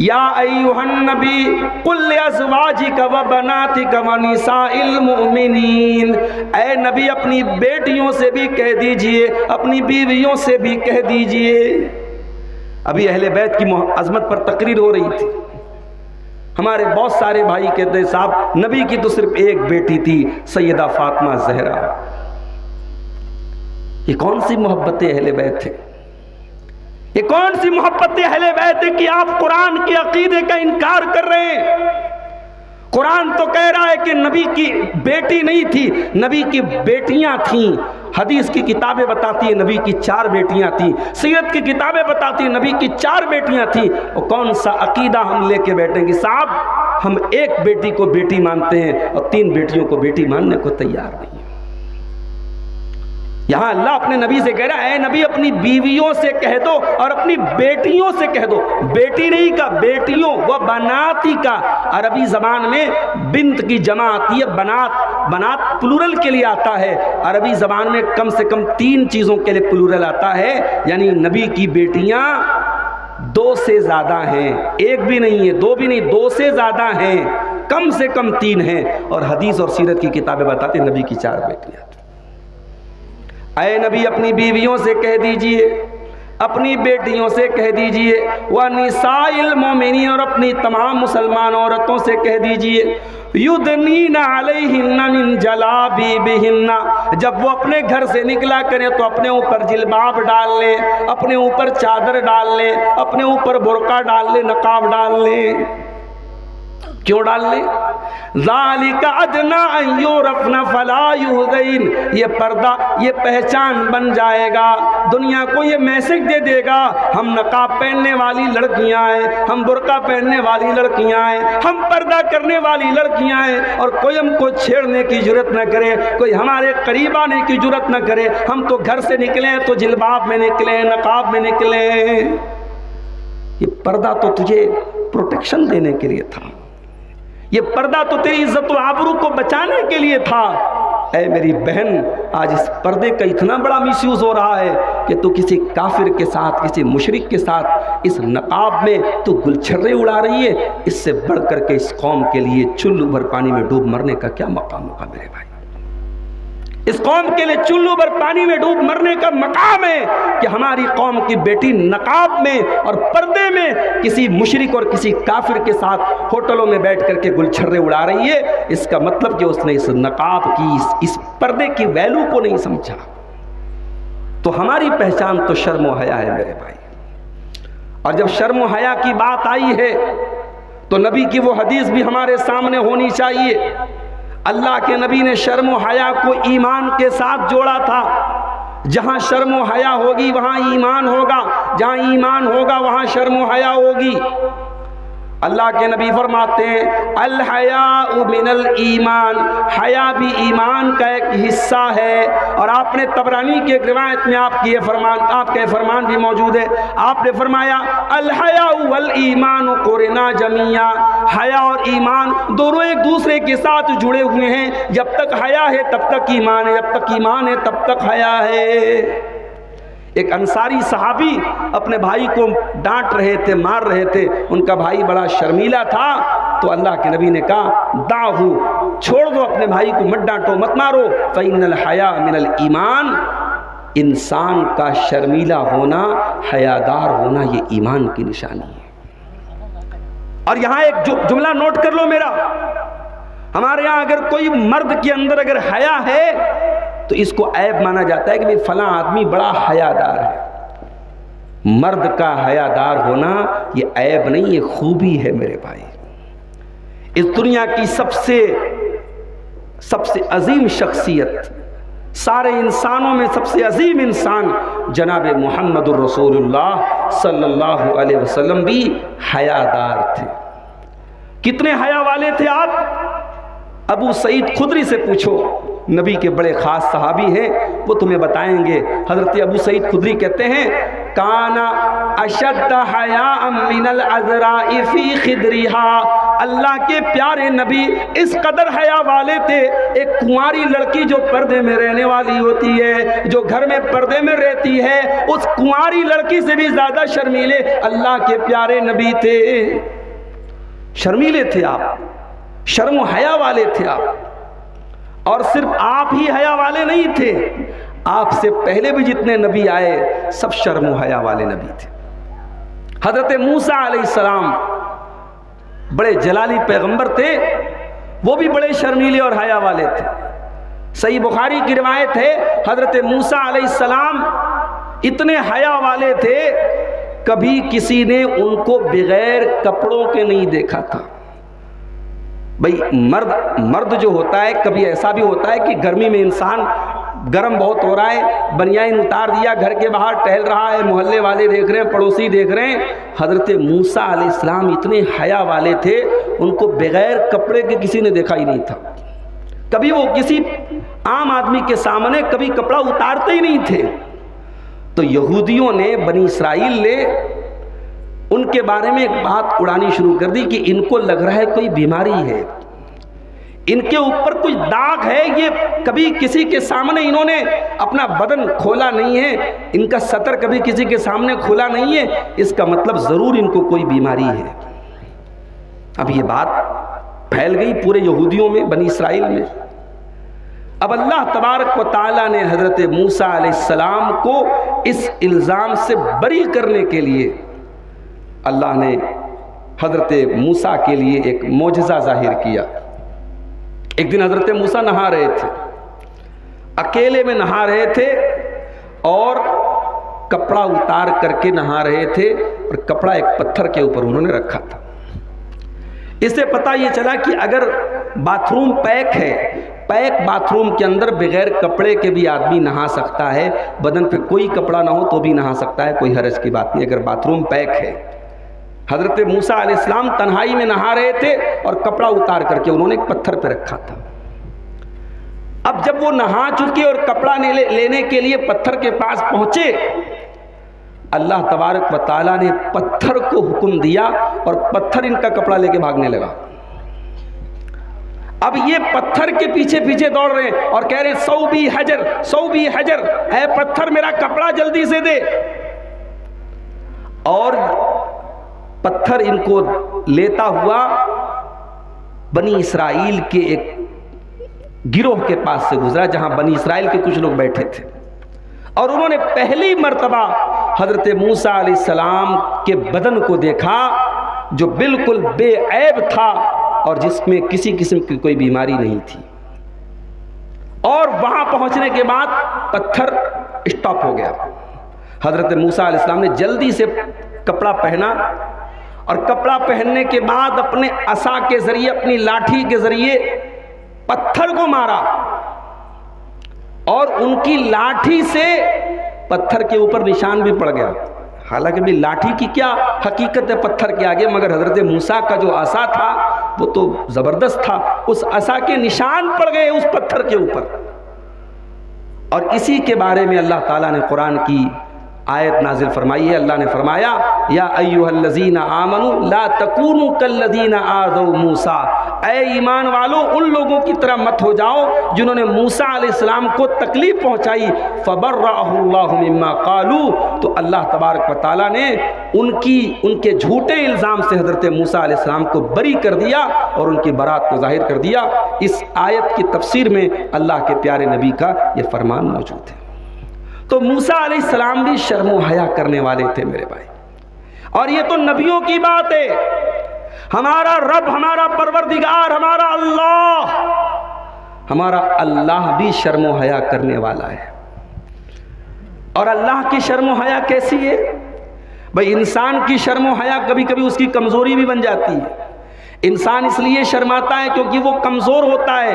Speaker 1: या अय्युहन नबी कुल अज़वाजिका व बनातिका व निसाइल मुमिनीन, ऐ नबी अपनी बेटियों से भी कह दीजिए, अपनी बीवियों से भी कह दीजिए। अभी अहले बैत की अजमत पर तकरीर हो रही थी। हमारे बहुत सारे भाई कहते साहब नबी की तो सिर्फ एक बेटी थी, सैयदा फातिमा ज़हरा। ये कौन सी मोहब्बत अहले बैत है, ये कौन सी मोहब्बत अहले बैत है कि आप कुरान के अकीदे का इनकार कर रहे हैं। कुरान तो कह रहा है कि नबी की बेटी नहीं थी, नबी की बेटियां थीं। हदीस की किताबें बताती है नबी की 4 बेटियां थीं, सीरत की किताबें बताती है नबी की 4 बेटियां थीं। और कौन सा अकीदा हम लेके बैठेंगे साहब, हम एक बेटी को बेटी मानते हैं और 3 बेटियों को बेटी मानने को तैयार नहीं है। यहां अल्लाह अपने नबी से कह रहा है, नबी अपनी बीवियों से कह दो और अपनी बेटियों से कह दो। बेटी नहीं का बेटियों, वह बनाती का अरबी जबान में बिंत की जमा आती है, बनात। बनात प्लूरल के लिए आता है। अरबी जबान में कम से कम 3 चीजों के लिए प्लूरल आता है, यानी नबी की बेटियां 2 से ज्यादा हैं, 1 भी नहीं है, 2 भी नहीं, 2 से ज्यादा हैं, कम से कम 3 हैं। और हदीस और सीरत की किताबें बताते हैं नबी की 4 बेटियां। ऐ नबी अपनी बीवियों से कह दीजिए, अपनी बेटियों से कह दीजिए, व निसाइल मोमिनीन, और अपनी तमाम मुसलमान औरतों से कह दीजिए, युदनीना अलैहिन्ना मिन जलाबीबिहिन्ना, जब वो अपने घर से निकला करें तो अपने ऊपर जिल्बाब डाल ले, अपने ऊपर चादर डाल ले, अपने ऊपर बुर्का डाल ले, नकाब डाल ले। क्यों डाल ले? ज़ालिका अदना अन युरफ़ना फला युज़ैन, ये पर्दा, ये पहचान बन जाएगा, दुनिया को ये मैसेज दे देगा, हम नकाब पहनने वाली लड़कियां हैं, हम बुर्का पहनने वाली लड़कियां हैं, हम पर्दा करने वाली लड़कियां हैं, और कोई हमको छेड़ने की जरूरत न करे, कोई हमारे करीब आने की जरूरत न करे। हम तो घर से निकले तो जिल्बाब में निकले, नकाब में निकले। ये पर्दा तो तुझे प्रोटेक्शन देने के लिए था, ये पर्दा तो तेरी इज्जत व आबरू को बचाने के लिए था। ऐ मेरी बहन, आज इस पर्दे का इतना बड़ा मिसयूज हो रहा है कि तू किसी काफिर के साथ, किसी मुशरिक के साथ इस नकाब में तू गुलछर्रे उड़ा रही है। इससे बढ़ करके इस कौम के लिए चुल्लू भर पानी में डूब मरने का क्या मकाम होगा मेरे भाई। इस कौम के लिए चुल्लू भर पानी में डूब मरने का मकाम है कि हमारी कौम की बेटी नकाब में और पर्दे में किसी मुशरिक और किसी काफिर के साथ होटलों में बैठ करके गुलछर्रे उड़ा रही है। इसका मतलब कि उसने इस नकाब की, इस पर्दे की वैल्यू को नहीं समझा। तो हमारी पहचान तो शर्म व हया है मेरे भाई। और जब शर्म व हया की बात आई है तो नबी की वो हदीस भी हमारे सामने होनी चाहिए। अल्लाह के नबी ने शर्म व हया को ईमान के साथ जोड़ा था। जहां शर्म व हया होगी वहां ईमान होगा, जहां ईमान होगा वहां शर्म व हया होगी। अल्लाह के नबी फरमाते हैं अल हयाउ मिनल ईमान, हया भी ईमान का एक हिस्सा है। और आपने तबरानी की एक रिवायत में आपके फरमान भी मौजूद है। आपने फरमाया अल हयाउ वल ईमान कुरना जमिया, हया और ईमान दोनों एक दूसरे के साथ जुड़े हुए हैं। जब तक हया है तब तक ईमान है, जब तक ईमान है तब तक हया है। एक अंसारी सहाबी अपने भाई को डांट रहे थे, मार रहे थे। उनका भाई बड़ा शर्मीला था तो अल्लाह के नबी ने कहा दाहू, छोड़ दो अपने भाई को, मत डांटो, मत मारो। फ़इन्नल हया मिनल ईमान, इंसान का शर्मीला होना, हयादार होना, ये ईमान की निशानी है। और यहाँ एक जुमला नोट कर लो मेरा, हमारे यहाँ अगर कोई मर्द के अंदर अगर हया है तो इसको ऐब माना जाता है कि भाई फला आदमी बड़ा हयादार है। मर्द का हयादार होना ये ऐब नहीं, ये खूबी है मेरे भाई। इस दुनिया की सबसे अजीम शख्सियत, सारे इंसानों में सबसे अजीम इंसान जनाब मुहम्मदुर रसूलुल्लाह सल्लल्लाहु अलैहि वसल्लम भी हयादार थे। कितने हया वाले थे आप? अबू सईद खुदरी से पूछो, नबी के बड़े ख़ास सहाबी हैं, वो तुम्हें बताएंगे। हज़रत अबू सईद खुदरी कहते हैं, काना अशद्द हया मिनल अज़राइ फ़ी खिदरिहा, अल्लाह के प्यारे नबी इस कदर हया वाले थे। एक कुंवारी लड़की जो पर्दे में रहने वाली होती है, जो घर में पर्दे में रहती है, उस कुंवारी लड़की से भी ज़्यादा शर्मीले अल्लाह के प्यारे नबी थे। शर्मीले थे आप, शर्म हया वाले थे आप। और सिर्फ आप ही हया वाले नहीं थे, आपसे पहले भी जितने नबी आए सब शर्म हया वाले नबी थे। हजरत मूसा अलैहिस्सलाम बड़े जलाली पैगंबर थे, वो भी बड़े शर्मीले और हया वाले थे। सही बुखारी की रिवायत है, हजरत मूसा अलैहिस्सलाम इतने हया वाले थे, कभी किसी ने उनको बगैर कपड़ों के नहीं देखा था। भाई मर्द जो होता है, कभी ऐसा भी होता है कि गर्मी में इंसान गर्म बहुत हो रहा है, बनियान उतार दिया, घर के बाहर टहल रहा है, मोहल्ले वाले देख रहे हैं, पड़ोसी देख रहे हैं। हजरत मूसा अलैहिस्सलाम इतने हया वाले थे, उनको बगैर कपड़े के किसी ने देखा ही नहीं था। कभी वो किसी आम आदमी के सामने कभी कपड़ा उतारते ही नहीं थे। तो यहूदियों ने, बनी इसराइल ने उनके बारे में एक बात उड़ानी शुरू कर दी कि इनको लग रहा है कोई बीमारी है, इनके ऊपर कुछ दाग है, ये कभी किसी के सामने इन्होंने अपना बदन खोला नहीं है, इनका सतर कभी किसी के सामने खोला नहीं है, इसका मतलब ज़रूर इनको कोई बीमारी है। अब ये बात फैल गई पूरे यहूदियों में, बनी इसराइल में। अब अल्लाह तबारक व तआला ने हज़रत मूसा अलैहिस्सलाम को इस इल्ज़ाम से बरी करने के लिए अल्लाह ने हज़रत मूसा के लिए एक मोजज़ा ज़ाहिर किया। एक दिन हज़रत मूसा नहा रहे थे, अकेले में नहा रहे थे और कपड़ा उतार करके नहा रहे थे, और कपड़ा एक पत्थर के ऊपर उन्होंने रखा था। इससे पता ये चला कि अगर बाथरूम पैक है, पैक बाथरूम के अंदर बगैर कपड़े के भी आदमी नहा सकता है, बदन पे कोई कपड़ा ना हो तो भी नहा सकता है, कोई हरज की बात नहीं अगर बाथरूम पैक है। हज़रत मूसा अलैहिस्सलाम तन्हाई में नहा रहे थे और कपड़ा उतार करके उन्होंने एक पत्थर पे रखा था। अब जब वो नहा चुके और कपड़ा लेने के लिए पत्थर के पास पहुंचे, अल्लाह तबारक व तआला ने पत्थर को हुक्म दिया और पत्थर इनका कपड़ा लेके भागने लगा। अब ये पत्थर के पीछे पीछे दौड़ रहे हैं और कह रहे हैं सौबी हजर, सौबी हजर, ऐ पत्थर मेरा कपड़ा जल्दी से दे। और पत्थर इनको लेता हुआ बनी इसराइल के एक गिरोह के पास से गुजरा, जहां बनी इसराइल के कुछ लोग बैठे थे, और उन्होंने पहली मर्तबा हजरत मूसा अलैहिस्सलाम के बदन को देखा जो बिल्कुल बेऐब था और जिसमें किसी किस्म की कोई बीमारी नहीं थी। और वहां पहुंचने के बाद पत्थर स्टॉप हो गया। हजरत मूसा अलैहिस्सलाम ने जल्दी से कपड़ा पहना और कपड़ा पहनने के बाद अपने असा के जरिए, अपनी लाठी के जरिए पत्थर को मारा और उनकी लाठी से पत्थर के ऊपर निशान भी पड़ गया। हालांकि भी लाठी की क्या हकीकत है पत्थर के आगे, मगर हजरत मूसा का जो असा था वो तो जबरदस्त था, उस असा के निशान पड़ गए उस पत्थर के ऊपर। और इसी के बारे में अल्लाह ताला ने कुरान की आयत नाजिल फरमाई है। अल्लाह ने फरमाया, या अय्युहल्लज़ीना आमनू ला तकूनू कल्लज़ीना आज़ौ मूसा, ऐ ईमान वालों उन लोगों की तरह मत हो जाओ जिन्होंने मूसा अलैहिस्सलाम को तकलीफ पहुंचाई। फबर्रअहुल्लाहु मिम्मा क़ालू, तो अल्लाह तबारक व तआला ने उनके झूठे इल्ज़ाम से हज़रत मूसा अलैहिस्सलाम को बरी कर दिया और उनकी बरात को जाहिर कर दिया। इस आयत की तफसीर में अल्लाह के प्यारे नबी का ये फरमान मौजूद है। तो मूसा अलैहिस्सलाम भी शर्म हया करने वाले थे मेरे भाई, और ये तो नबियों की बात है। हमारा रब, हमारा परवरदिगार, हमारा अल्लाह भी शर्म हया करने वाला है। और अल्लाह की शर्म हया कैसी है भाई? इंसान की शर्म हया कभी कभी उसकी कमजोरी भी बन जाती है। इंसान इसलिए शर्माता है क्योंकि वो कमजोर होता है,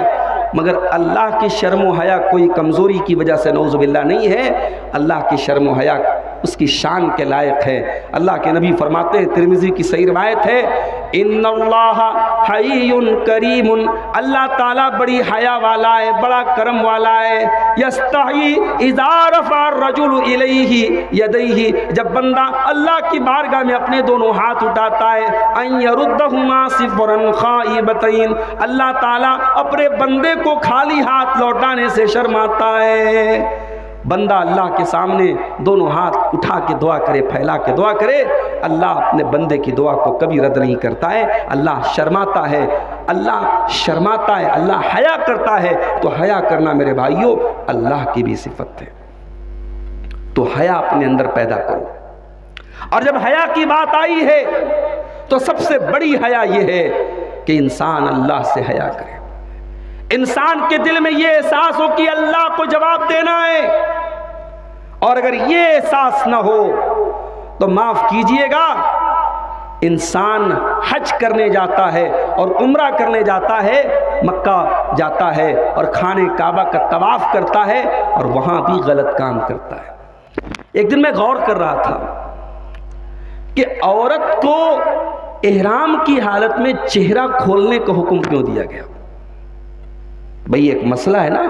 Speaker 1: मगर अल्लाह की शर्म हया कोई कमज़ोरी की वजह से नौज़ुबिल्लाह नहीं है। अल्लाह की शर्म हया उसकी शान के लायक है। अल्लाह के नबी फरमाते हैं, तिरमिज़ी की सही रिवायत है, इन्नल्लाह हय्युन करीमुन, अल्लाह ताला बड़ी हया वाला है, बड़ा करम वाला है। यस्तही इज़ा रफ़ा रजुल इलैहि यदैहि, जब बंदा अल्लाह की बारगाह में अपने दोनों हाथ उठाता है, अन यरुद्दहुमा सिफ़रन खाइबतैन, अल्लाह ताला अपने बंदे को खाली हाथ लौटाने से शर्माता है। बंदा अल्लाह के सामने दोनों हाथ उठा के दुआ करे, फैला के दुआ करे, अल्लाह अपने बंदे की दुआ को कभी रद्द नहीं करता है। अल्लाह शर्माता है, अल्लाह शर्माता है, अल्लाह हया करता है। तो हया करना मेरे भाइयों अल्लाह की भी सिफत है। तो हया अपने अंदर पैदा करो। और जब हया की बात आई है तो सबसे बड़ी हया यह है कि इंसान अल्लाह से हया करे, इंसान के दिल में यह एहसास हो कि अल्लाह को जवाब देना है। और अगर यह एहसास ना हो तो माफ कीजिएगा, इंसान हज करने जाता है और उम्रा करने जाता है, मक्का जाता है और खाने काबा का तवाफ करता है और वहां भी गलत काम करता है। एक दिन मैं गौर कर रहा था कि औरत को एहराम की हालत में चेहरा खोलने का हुक्म क्यों दिया गया। भाई एक मसला है ना,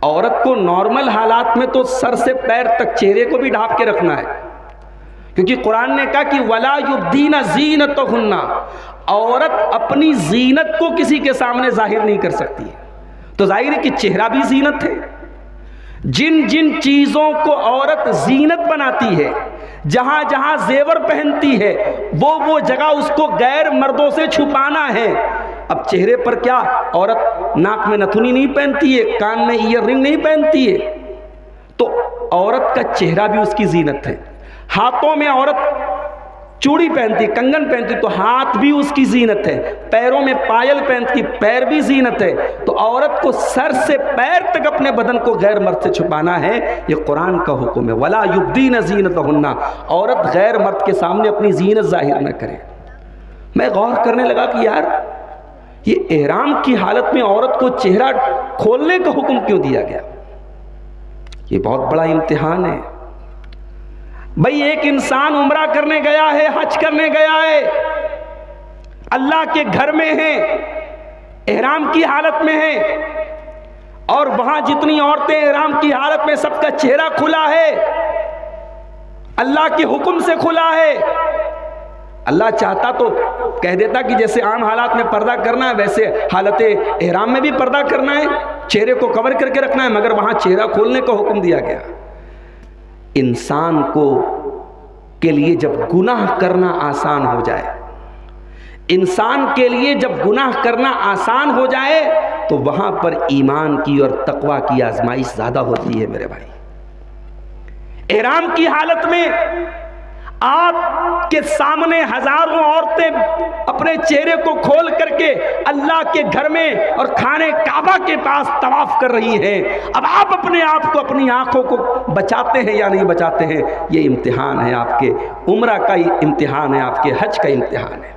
Speaker 1: औरत को नॉर्मल हालात में तो सर से पैर तक चेहरे को भी ढांप के रखना है, क्योंकि कुरान ने कहा कि वला युब्दीना ज़ीनतहुन्ना, औरत अपनी जीनत को किसी के सामने जाहिर नहीं कर सकती है। तो जाहिर है कि चेहरा भी जीनत है। जिन जिन चीजों को औरत जीनत बनाती है, जहां जहां जेवर पहनती है, वो जगह उसको गैर मर्दों से छुपाना है। अब चेहरे पर क्या औरत नाक में नथुनी नहीं पहनती है, कान में ईयर रिंग नहीं पहनती है, तो औरत का चेहरा भी उसकी जीनत है। हाथों में औरत चूड़ी पहनती, कंगन पहनती, तो हाथ भी उसकी जीनत है। पैरों में पायल पहनती, पैर भी जीनत है। तो औरत को सर से पैर तक अपने बदन को गैर मर्द से छुपाना है, ये कुरान का हुक्म है। वला युब्दीना ज़ीनतहुन्ना, औरत गैर मर्द के सामने अपनी जीनत जाहिर न करे। मैं गौर करने लगा कि यार ये एहराम की हालत में औरत को चेहरा खोलने का हुक्म क्यों दिया गया। ये बहुत बड़ा इम्तिहान है भाई। एक इंसान उम्रा करने गया है, हज करने गया है, अल्लाह के घर में है, एहराम की हालत में है, और वहां जितनी औरतें एहराम की हालत में सबका चेहरा खुला है, अल्लाह के हुक्म से खुला है। अल्लाह चाहता तो कह देता कि जैसे आम हालात में पर्दा करना है वैसे हालत एहराम में भी पर्दा करना है, चेहरे को कवर करके रखना है, मगर वहां चेहरा खोलने का हुक्म दिया गया। इंसान को के लिए जब गुनाह करना आसान हो जाए, इंसान के लिए जब गुनाह करना आसान हो जाए तो वहां पर ईमान की और तकवा की आजमाइश ज्यादा होती है मेरे भाई। एहराम की हालत में आपके सामने हजारों औरतें अपने चेहरे को खोल करके अल्लाह के घर में और खाने काबा के पास तवाफ कर रही हैं। अब आप अपने आप को, अपनी आंखों को बचाते हैं या नहीं बचाते हैं, ये इम्तिहान है, आपके उम्रा का इम्तिहान है, आपके हज का इम्तिहान है।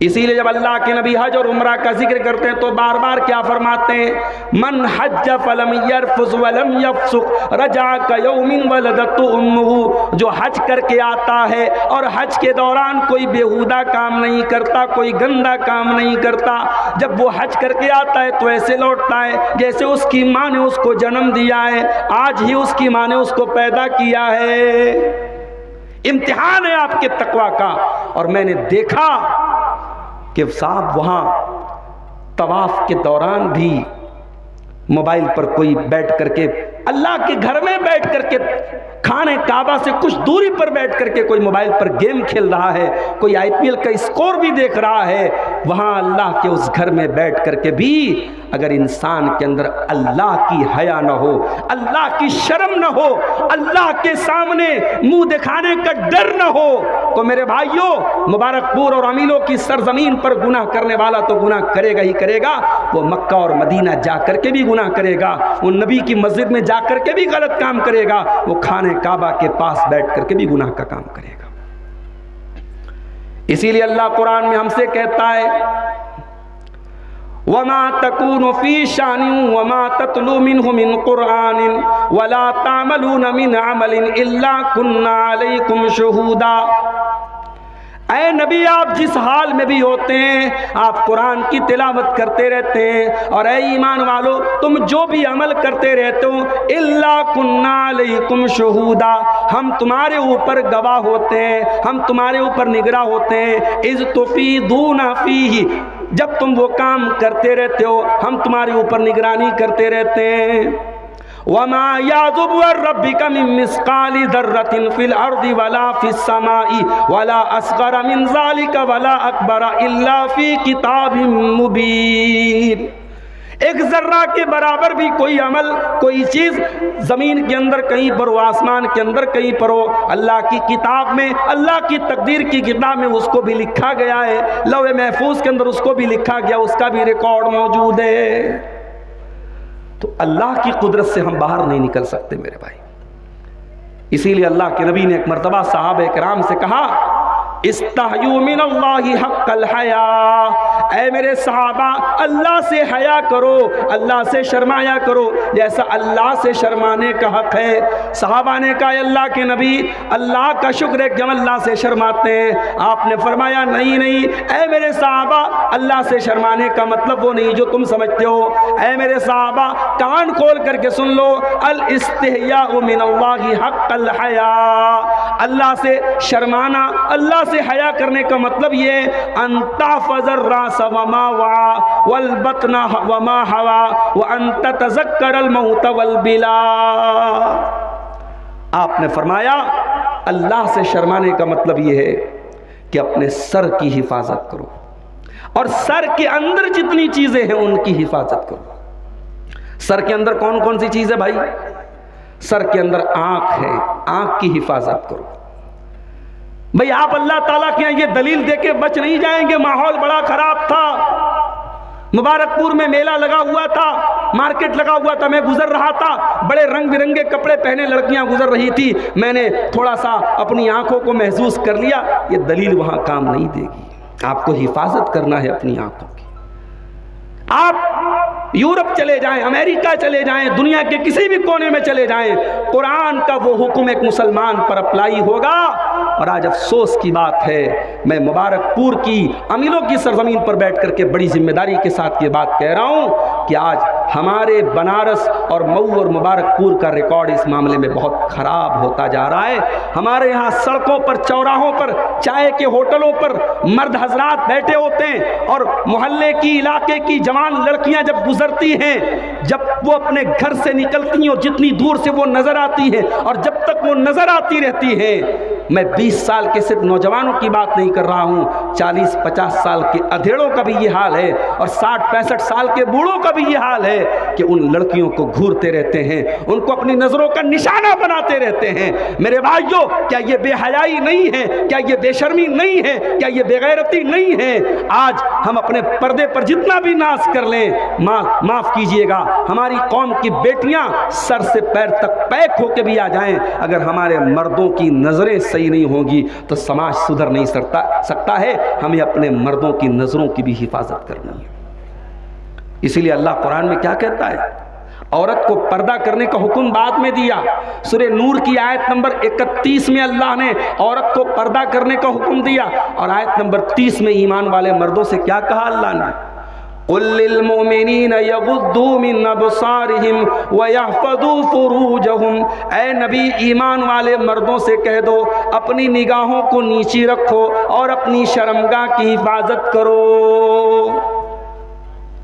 Speaker 1: इसीलिए जब अल्लाह के नबी हज और उम्रा का जिक्र करते हैं तो बार बार क्या फरमाते हैं, मन हज फलम यरफुस वलम यफसुक रजा कयौमिन वलदतु उम्मुहु, जो हज करके आता है और हज के दौरान कोई बेहुदा काम नहीं करता, कोई गंदा काम नहीं करता, जब वो हज करके आता है तो ऐसे लौटता है जैसे उसकी माँ ने उसको जन्म दिया है, आज ही उसकी माँ ने उसको पैदा किया है। इम्तिहान है आपके तकवा का। और मैंने देखा कि साहब वहाँ तवाफ के दौरान भी मोबाइल पर कोई बैठ करके, अल्लाह के घर में बैठ करके, खाने काबा से कुछ दूरी पर बैठ करके कोई मोबाइल पर गेम खेल रहा है, कोई आईपीएल का स्कोर भी देख रहा है। वहाँ अल्लाह के उस घर में बैठ करके भी अगर इंसान के अंदर अल्लाह की हया न हो, अल्लाह की शर्म न हो, अल्लाह के सामने मुंह दिखाने का डर न हो, तो मेरे भाइयों मुबारकपुर और अमीलों की सरजमीन पर गुनाह करने वाला तो गुनाह करेगा ही करेगा। वो मक्का और मदीना जा करके भी गुनाह करेगा, वो नबी की मस्जिद में जा करके भी गलत काम करेगा, वो खाने काबा के पास बैठ करके भी गुनाह का काम करेगा। इसीलिए अल्लाह कुरान में हमसे कहता है, वमा तकूनु फी शानिन वमा ततलू मिन्हु मिन कुरआनिन वला तामलून मिन अमलिन इल्ला कुन्ना अलैकुम शुहूदा। ऐ नबी आप जिस हाल में भी होते हैं आप कुरान की तिलावत करते रहते हैं, और ऐ ईमान वालों तुम जो भी अमल करते रहते हो इल्ला कुन्ना अलैकुम शुहूदा, हम तुम्हारे ऊपर गवाह होते हैं, हम तुम्हारे ऊपर निगरां होते हैं। इज़ तुफीदूना फीही, जब तुम वो काम करते रहते हो हम तुम्हारे ऊपर निगरानी करते रहते हैं। वमा याज़ुबु रब्बिका मिन मिस्काली दर्रतिन फिल अर्दि वला फिस समाई वला असग़रा मिन ज़ालिका वला अकबरा इल्ला फी किताबिम मुबीन। एक जर्रा के बराबर भी कोई अमल, कोई चीज़ ज़मीन के अंदर कहीं पर हो, आसमान के अंदर कहीं पर हो, अल्लाह की किताब में, अल्लाह की तकदीर की किताब में उसको भी लिखा गया है, लौह महफूज के अंदर उसको भी लिखा गया, उसका भी रिकॉर्ड मौजूद है। तो अल्लाह की कुदरत से हम बाहर नहीं निकल सकते मेरे भाई। इसीलिए अल्लाह के नबी ने एक मरतबा सहाबा किराम से कहा, इस्तहयू मिनल्लाहि हक़्क़ल हया, ऐ मेरे सहाबा अल्लाह से हया करो, अल्लाह से शर्माया करो जैसा अल्लाह से शर्माने का हक है। सहाबा ने कहा अल्लाह के नबी अल्लाह का शुक्र है कि हम अल्लाह से शर्माते हैं। आपने फरमाया नहीं नहीं ऐ मेरे सहाबा, अल्लाह से शर्माने का मतलब वो नहीं जो तुम समझते हो। ऐ मेरे सहाबा कान खोल करके सुन लो, अल इस्तिहयाउ मिनल्लाहि हक़्क़ल हया, अल्लाह से शर्माना, अल्लाह से हया करने का मतलब ये अंता फजर रास वमा वा वल बतना वमा हवा व अंत तज़क्करल मौत वल बिला। आपने फरमाया अल्लाह से शर्माने का मतलब ये है कि अपने सर की हिफाजत करो और सर के अंदर जितनी चीजें हैं उनकी हिफाजत करो। सर के अंदर कौन कौन सी चीज है भाई? सर के अंदर आंख है, आंख की हिफाजत करो भाई। आप अल्लाह ताला के यहाँ ये दलील देके बच नहीं जाएंगे। माहौल बड़ा खराब था, मुबारकपुर में मेला लगा हुआ था, मार्केट लगा हुआ था, मैं गुजर रहा था, बड़े रंग बिरंगे कपड़े पहने लड़कियां गुजर रही थी, मैंने थोड़ा सा अपनी आंखों को महसूस कर लिया। ये दलील वहां काम नहीं देगी, आपको हिफाजत करना है अपनी आंखों की। आप यूरोप चले जाएं, अमेरिका चले जाएं, दुनिया के किसी भी कोने में चले जाएं, कुरान का वो हुक्म एक मुसलमान पर अप्लाई होगा। और आज अफसोस की बात है, मैं मुबारकपुर की अमीरों की सरजमीन पर बैठ करके बड़ी जिम्मेदारी के साथ ये बात कह रहा हूँ कि आज हमारे बनारस और मऊ और मुबारकपुर का रिकॉर्ड इस मामले में बहुत ख़राब होता जा रहा है। हमारे यहाँ सड़कों पर, चौराहों पर, चाय के होटलों पर मर्द हजरात बैठे होते हैं और मोहल्ले की, इलाके की जवान लड़कियां जब गुजरती हैं, जब वो अपने घर से निकलती हैं और जितनी दूर से वो नज़र आती हैं और जब तक वो नज़र आती रहती हैं, मैं 20 साल के सिर्फ नौजवानों की बात नहीं कर रहा हूँ, 40-50 साल के अधेड़ों का भी ये हाल है और 60-65 साल के बूढ़ों का भी ये हाल है कि उन लड़कियों को घूरते रहते हैं, उनको अपनी नज़रों का निशाना बनाते रहते हैं। मेरे भाइयों, क्या ये बेहयाई नहीं है? क्या ये बेशर्मी नहीं है? क्या ये बेगैरती नहीं है? आज हम अपने पर्दे पर जितना भी नाश कर लें, माफ़ कीजिएगा, हमारी कौम की बेटियां सर से पैर तक पैक होके भी आ जाएं, अगर हमारे मर्दों की नज़रें सही नहीं होंगी तो समाज सुधर नहीं सकता है। हमें अपने मर्दों की नज़रों की भी हिफाजत करनी है। इसीलिए अल्लाह कुरान में क्या कहता है? औरत को पर्दा करने का हुक्म बाद में दिया। सूरह नूर की आयत नंबर 31 में अल्लाह ने औरत को पर्दा करने का हुक्म दिया और आयत नंबर 30 में ईमान वाले मर्दों से क्या कहा अल्लाह ने? कुल लिल मोमिनीन यगुद्दू मिन अबसारिहिम व यहफज़ू फुरूजहुम। ऐ नबी, ईमान वाले मर्दों से कह दो अपनी निगाहों को नीची रखो और अपनी शर्मगाह की हिफाजत करो।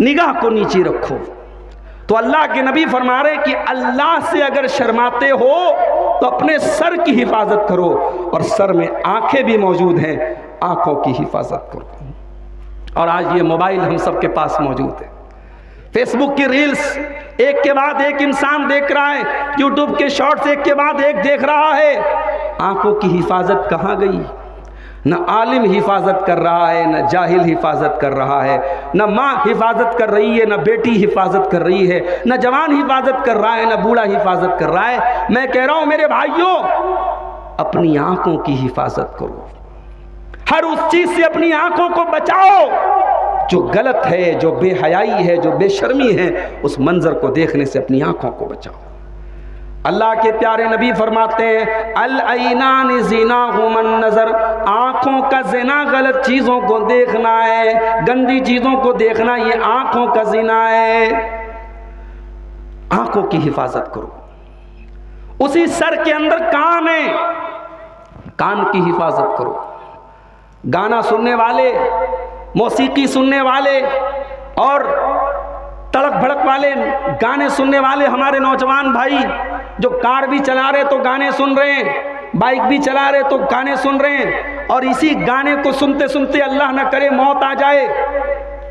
Speaker 1: निगाह को नीची रखो। तो अल्लाह के नबी फरमा रहे कि अल्लाह से अगर शर्माते हो तो अपने सर की हिफाजत करो, और सर में आंखें भी मौजूद हैं, आंखों की हिफाजत करो। और आज ये मोबाइल हम सबके पास मौजूद है, फेसबुक की रील्स एक के बाद एक इंसान देख रहा है, यूट्यूब के शॉर्ट्स एक के बाद एक देख रहा है। आंखों की हिफाजत कहाँ गई? न आलिम हिफाजत कर रहा है, न जाहिल हिफाजत कर रहा है, न माँ हिफाजत कर रही है, न बेटी हिफाजत कर रही है, न जवान हिफाजत कर रहा है, न बूढ़ा हिफाजत कर रहा है। मैं कह रहा हूँ मेरे भाइयों, अपनी आंखों की हिफाजत करो, हर उस चीज से अपनी आंखों को बचाओ जो गलत है, जो बेहयाई है, जो बेशर्मी है, उस मंजर को देखने से अपनी आंखों को बचाओ। अल्लाह के प्यारे नबी फरमाते हैं अल ऐनान ज़िनाहुमन नज़र, आँख आँखों का ज़िना गलत चीज़ों को देखना है, गंदी चीज़ों को देखना, ये आँखों का ज़िना है। आँखों की हिफाजत करो। उसी सर के अंदर कान है, कान की हिफाजत करो। गाना सुनने वाले, मौसीकी सुनने वाले और तड़क भड़क वाले गाने सुनने वाले हमारे नौजवान भाई जो कार भी चला रहे तो गाने सुन रहे हैं, बाइक भी चला रहे तो गाने सुन रहे हैं, और इसी गाने को सुनते सुनते अल्लाह ना करे मौत आ जाए।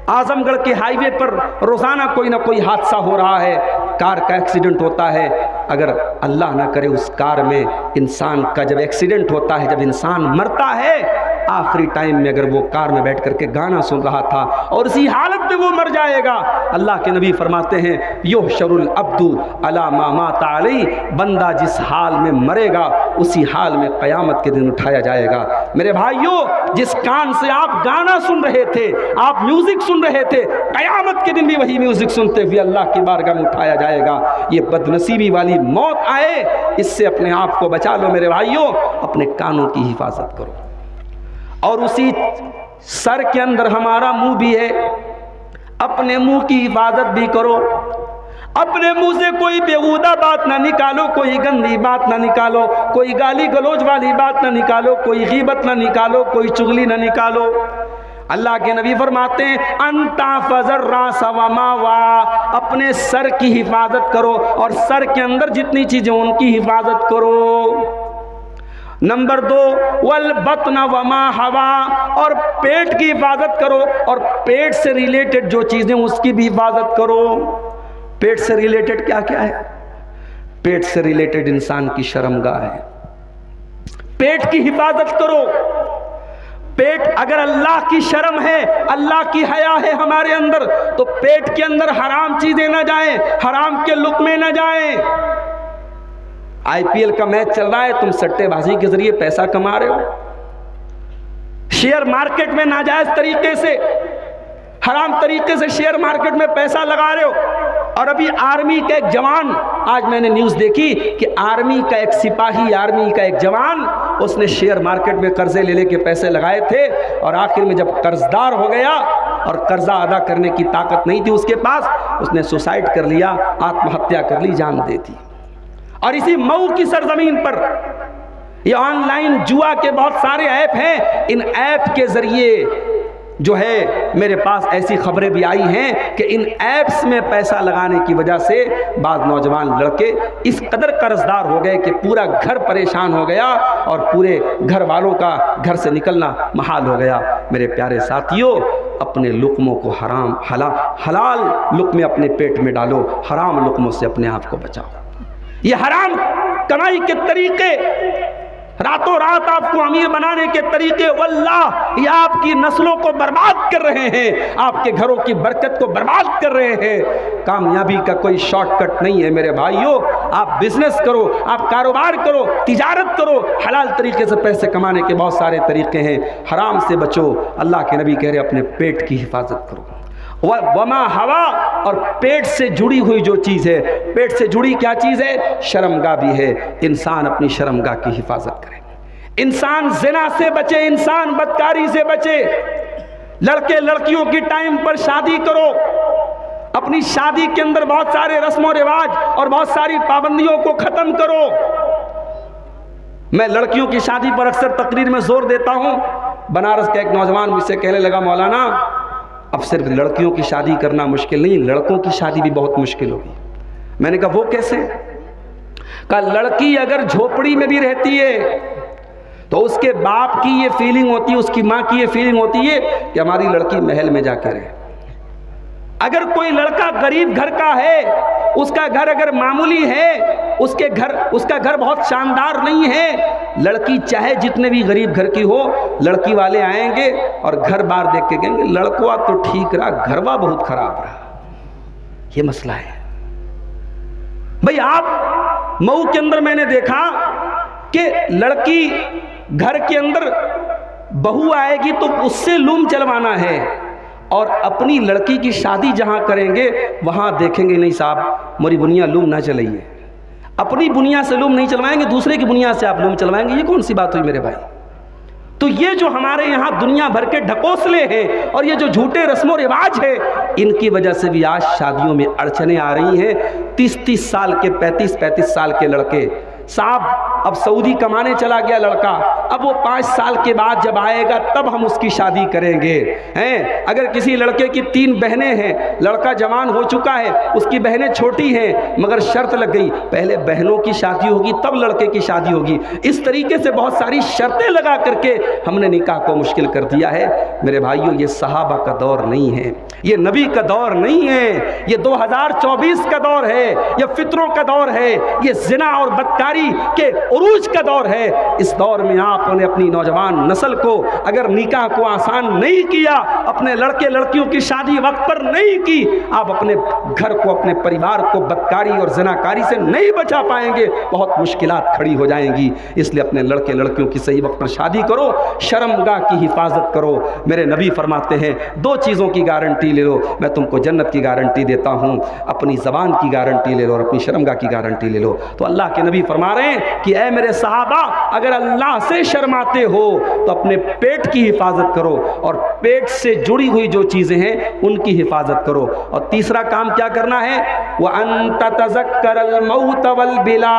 Speaker 1: आजमगढ़ के हाईवे पर रोज़ाना कोई ना कोई हादसा हो रहा है, कार का एक्सीडेंट होता है। अगर अल्लाह ना करे उस कार में इंसान का जब एक्सीडेंट होता है, जब इंसान मरता है, आखिरी टाइम में अगर वो कार में बैठ करके गाना सुन रहा था और इसी हालत में वो मर जाएगा, अल्लाह के नबी फरमाते हैं युहशरुल अब्दु अला मा माता अलैहि, बंदा जिस हाल में मरेगा उसी हाल में क़यामत के दिन उठाया जाएगा। मेरे भाइयों, जिस कान से आप गाना सुन रहे थे, आप म्यूजिक सुन रहे थे, क़यामत के दिन भी वही म्यूजिक सुनते हुए अल्लाह की बारगाह में उठाया जाएगा। ये बदनसीबी वाली मौत आए, इससे अपने आप को बचा लो मेरे भाइयों। अपने कानों की हिफाजत करो। और उसी सर के अंदर हमारा मुंह भी है, अपने मुंह की हिफाजत भी करो। अपने मुंह से कोई बेहुदा बात ना निकालो, कोई गंदी बात ना निकालो, कोई गाली गलौज वाली बात ना निकालो, कोई गीबत ना निकालो, कोई चुगली ना निकालो। अल्लाह के नबी फरमाते हैं अंता फजर रासवमा वा, अपने सर की हिफाजत करो और सर के अंदर जितनी चीजें उनकी हिफाजत करो। नंबर 2 वल बतना वमा हवा, और पेट की हिफाजत करो और पेट से रिलेटेड जो चीजें उसकी भी हिफाजत करो। पेट से रिलेटेड क्या क्या है? पेट से रिलेटेड इंसान की शर्मगाह है। पेट की हिफाजत करो। पेट अगर अल्लाह की शर्म है, अल्लाह की हया है हमारे अंदर, तो पेट के अंदर हराम चीजें ना जाएं, हराम के लुक़्मे ना जाएं। आईपीएल का मैच चल रहा है, तुम सट्टेबाजी के जरिए पैसा कमा रहे हो, शेयर मार्केट में नाजायज तरीके से, हराम तरीके से शेयर मार्केट में पैसा लगा रहे हो। और अभी आर्मी का एक जवान, आज मैंने न्यूज़ देखी कि आर्मी का एक सिपाही, आर्मी का एक जवान, उसने शेयर मार्केट में कर्जे ले लेके पैसे लगाए थे और आखिर में जब कर्जदार हो गया और कर्जा अदा करने की ताकत नहीं थी उसके पास, उसने सुसाइड कर लिया, आत्महत्या कर ली, जान दे दी। और इसी मऊ की सरजमीन पर ये ऑनलाइन जुआ के बहुत सारे ऐप हैं। इन ऐप के जरिए जो है मेरे पास ऐसी खबरें भी आई हैं कि इन ऐप्स में पैसा लगाने की वजह से बाद नौजवान लड़के इस कदर कर्जदार हो गए कि पूरा घर परेशान हो गया और पूरे घर वालों का घर से निकलना महाल हो गया। मेरे प्यारे साथियों, अपने लुक़्मों को हलाल लुक़्मे अपने पेट में डालो, हराम लुक़्मों से अपने आप को बचाओ। ये हराम कमाई के तरीके, रातों रात आपको अमीर बनाने के तरीके, वल्लाह ये आपकी नस्लों को बर्बाद कर रहे हैं, आपके घरों की बरकत को बर्बाद कर रहे हैं। कामयाबी का कोई शॉर्टकट नहीं है मेरे भाइयों। आप बिजनेस करो, आप कारोबार करो, तिजारत करो, हलाल तरीके से पैसे कमाने के बहुत सारे तरीके हैं। हराम से बचो। अल्लाह के नबी कह रहे अपने पेट की हिफाजत करो। वमा हवा, और पेट से जुड़ी हुई जो चीज़ है, पेट से जुड़ी क्या चीज़ है? शर्मगाह भी है। इंसान अपनी शर्मगाह की हिफाजत करे, इंसान जिना से बचे, इंसान बदकारी से बचे। लड़के लड़कियों की टाइम पर शादी करो, अपनी शादी के अंदर बहुत सारे रस्मों रिवाज और बहुत सारी पाबंदियों को ख़त्म करो। मैं लड़कियों की शादी पर अक्सर तकरीर में जोर देता हूँ। बनारस का एक नौजवान मुझसे कहने लगा, मौलाना अब सिर्फ लड़कियों की शादी करना मुश्किल नहीं, लड़कों की शादी भी बहुत मुश्किल होगी। मैंने कहा वो कैसे? कहा लड़की अगर झोपड़ी में भी रहती है तो उसके बाप की ये फीलिंग होती है, उसकी माँ की ये फीलिंग होती है कि हमारी लड़की महल में जाकर रहे। अगर कोई लड़का गरीब घर का है, उसका घर अगर मामूली है, उसका घर बहुत शानदार नहीं है, लड़की चाहे जितने भी गरीब घर की हो, लड़की वाले आएंगे और घर बार देख के कहेंगे लड़का तो ठीक रहा, घरवा बहुत खराब रहा। ये मसला है भाई। आप मऊ के अंदर मैंने देखा कि लड़की घर के अंदर बहू आएगी तो उससे लूम चलवाना है, और अपनी लड़की की शादी जहां करेंगे वहां देखेंगे नहीं साहब मेरी बुनिया लूम ना चलाइए। अपनी बुनिया से लूम नहीं चलवाएंगे, दूसरे की बुनिया से आप लूम चलवाएंगे। ये कौन सी बात हुई मेरे भाई? तो ये जो हमारे यहाँ दुनिया भर के ढकोसले हैं और ये जो झूठे रस्मो रिवाज है, इनकी वजह से भी आज शादियों में अड़चनें आ रही हैं। 30-30 साल के 35-35 साल के लड़के, साहब अब सऊदी कमाने चला गया लड़का, अब वो 5 साल के बाद जब आएगा तब हम उसकी शादी करेंगे हैं। अगर किसी लड़के की 3 बहनें हैं, लड़का जवान हो चुका है, उसकी बहनें छोटी हैं, मगर शर्त लग गई पहले बहनों की शादी होगी तब लड़के की शादी होगी। इस तरीके से बहुत सारी शर्तें लगा करके हमने निकाह को मुश्किल कर दिया है। मेरे भाइयों, ये सहाबा का दौर नहीं है, ये नबी का दौर नहीं है, ये 2024 का दौर है, ये फितरों का दौर है, ये जिना और बदकारी के उरूज का दौर है। इस दौर में आपने अपनी नौजवान नस्ल को अगर निकाह को आसान नहीं किया, अपने लड़के लड़कियों की शादी वक्त पर नहीं की, आप अपने घर को, अपने परिवार को बदकारी और जिनाकारी से नहीं बचा पाएंगे, बहुत मुश्किलात खड़ी हो जाएंगी। इसलिए अपने लड़के लड़कियों की सही वक्त पर शादी करो, शर्मगाह की हिफाजत करो। मेरे नबी फरमाते हैं 2 चीज़ों की गारंटी ले लो, मैं तुमको जन्नत की गारंटी देता हूँ, अपनी ज़बान की गारंटी ले लो और अपनी शर्मगाह की गारंटी ले लो। तो अल्लाह के नबी फरमा रहे हैं कि ऐ मेरे सहाबा, अगर अल्लाह से शर्माते हो तो अपने पेट की हिफाजत करो और पेट से जुड़ी हुई जो चीज़ें हैं उनकी हिफाजत करो। और तीसरा काम क्या करना है, वह अंत तज़क्करल मौत वल बिला,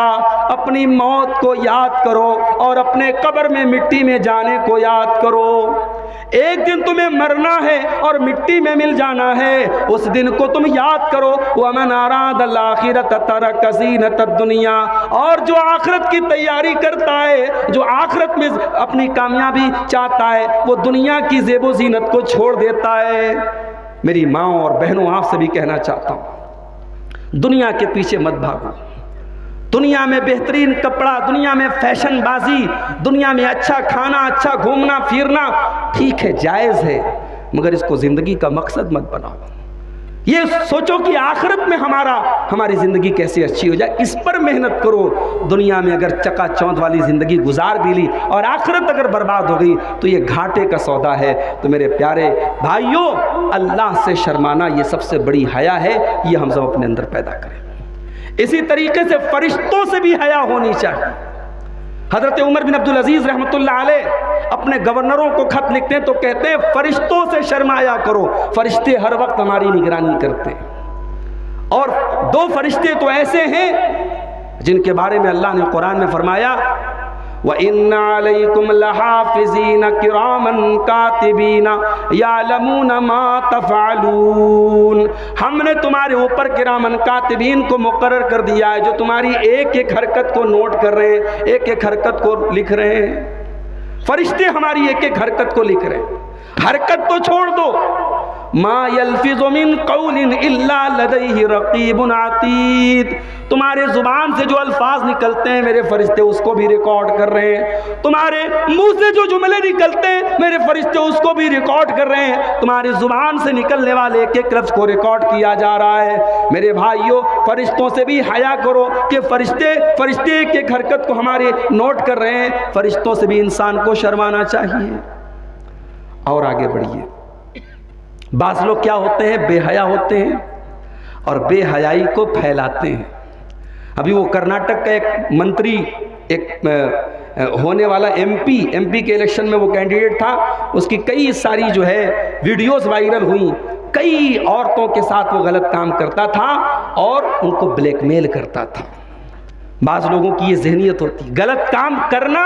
Speaker 1: अपनी मौत को याद करो और अपने कब्र में मिट्टी में जाने को याद करो। एक दिन तुम्हें मरना है और मिट्टी में मिल जाना है, उस दिन को तुम याद करो। वमन अरादल आखिरत तरक ज़ीनत दुनिया, और जो आखिरत की तैयारी करता है, जो आखिरत में अपनी कामयाबी चाहता है, वो दुनिया की ज़ेबो ज़ीनत को छोड़ देता है। मेरी माँ और बहनों, आपसे भी कहना चाहता हूँ, दुनिया के पीछे मत भागो। दुनिया में बेहतरीन कपड़ा, दुनिया में फैशनबाजी, दुनिया में अच्छा खाना, अच्छा घूमना फिरना ठीक है, जायज़ है, मगर इसको ज़िंदगी का मकसद मत बनाओ। ये सोचो कि आखिरत में हमारी ज़िंदगी कैसे अच्छी हो जाए, इस पर मेहनत करो। दुनिया में अगर चकाचौंध वाली ज़िंदगी गुजार भी ली और आखिरत अगर बर्बाद हो गई तो ये घाटे का सौदा है। तो मेरे प्यारे भाइयों, अल्लाह से शर्माना ये सबसे बड़ी हया है, ये हम सब अपने अंदर पैदा करें। इसी तरीके से फरिश्तों से भी हया होनी चाहिए। हज़रत उमर बिन अब्दुल अजीज़ रहमतुल्लाह अलैह अपने गवर्नरों को खत लिखते हैं तो कहते हैं फरिश्तों से शर्माया करो, फरिश्ते हर वक्त हमारी निगरानी करते हैं। और 2 फरिश्ते तो ऐसे हैं जिनके बारे में अल्लाह ने कुरान में फरमाया, व इन्ना अलैकुम लहाफिज़ीन किरामन कातिबीना यालमून मा तफ़अलून, हमने तुम्हारे ऊपर किरामन कातिबीन को मुकर्रर कर दिया है, जो तुम्हारी एक एक हरकत को नोट कर रहे हैं, एक एक हरकत को लिख रहे हैं। फरिश्ते हमारी एक एक हरकत को लिख रहे हैं। हरकत तो छोड़ दो, मा यल्फिज़ु मिन क़ौलिन इल्ला लदैहि रक़ीबुन अतीद, तुम्हारे जुबान से जो अल्फाज निकलते हैं मेरे फरिश्ते उसको भी रिकॉर्ड कर रहे हैं। तुम्हारे मुंह से जो जुमले निकलते हैं मेरे फरिश्ते उसको भी रिकॉर्ड कर रहे हैं। तुम्हारी जुबान से निकलने वाले एक एक लफ्ज़ को रिकॉर्ड किया जा रहा है। मेरे भाइयों, फरिश्तों से भी हया करो कि फरिश्ते एक एक हरकत को हमारे नोट कर रहे हैं। फरिश्तों से भी इंसान को शर्माना चाहिए। और आगे बढ़िए, बाज़ लोग क्या होते हैं, बेहया होते हैं और बेहयाई को फैलाते हैं। अभी वो कर्नाटक का एक मंत्री, एक होने वाला एमपी के इलेक्शन में वो कैंडिडेट था, उसकी कई सारी जो है वीडियोस वायरल हुई। कई औरतों के साथ वो गलत काम करता था और उनको ब्लैकमेल करता था। बाज़ लोगों की ये जहनियत होती है, गलत काम करना,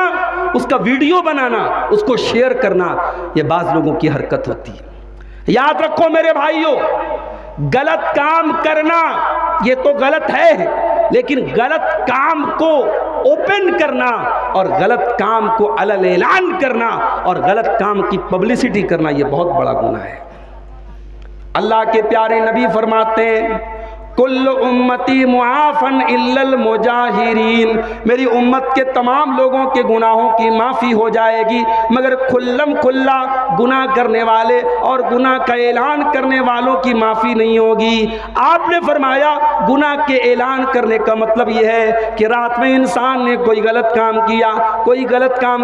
Speaker 1: उसका वीडियो बनाना, उसको शेयर करना, ये बाज़ लोगों की हरकत होती है। याद रखो मेरे भाइयों, गलत काम करना ये तो गलत है, लेकिन गलत काम को ओपन करना और गलत काम को अलल ऐलान करना और गलत काम की पब्लिसिटी करना ये बहुत बड़ा गुनाह है। अल्लाह के प्यारे नबी फरमाते हैं, कुल्ल उम्मती मुआफ़न इल्लल मुजाहिरीन, मेरी उम्मत के तमाम लोगों के गुनाहों की माफ़ी हो जाएगी, मगर खुल्लम खुल्ला गुनाह करने वाले और गुनाह का ऐलान करने वालों की माफ़ी नहीं होगी। आपने फरमाया गुनाह के ऐलान करने का मतलब यह है कि रात में इंसान ने कोई गलत काम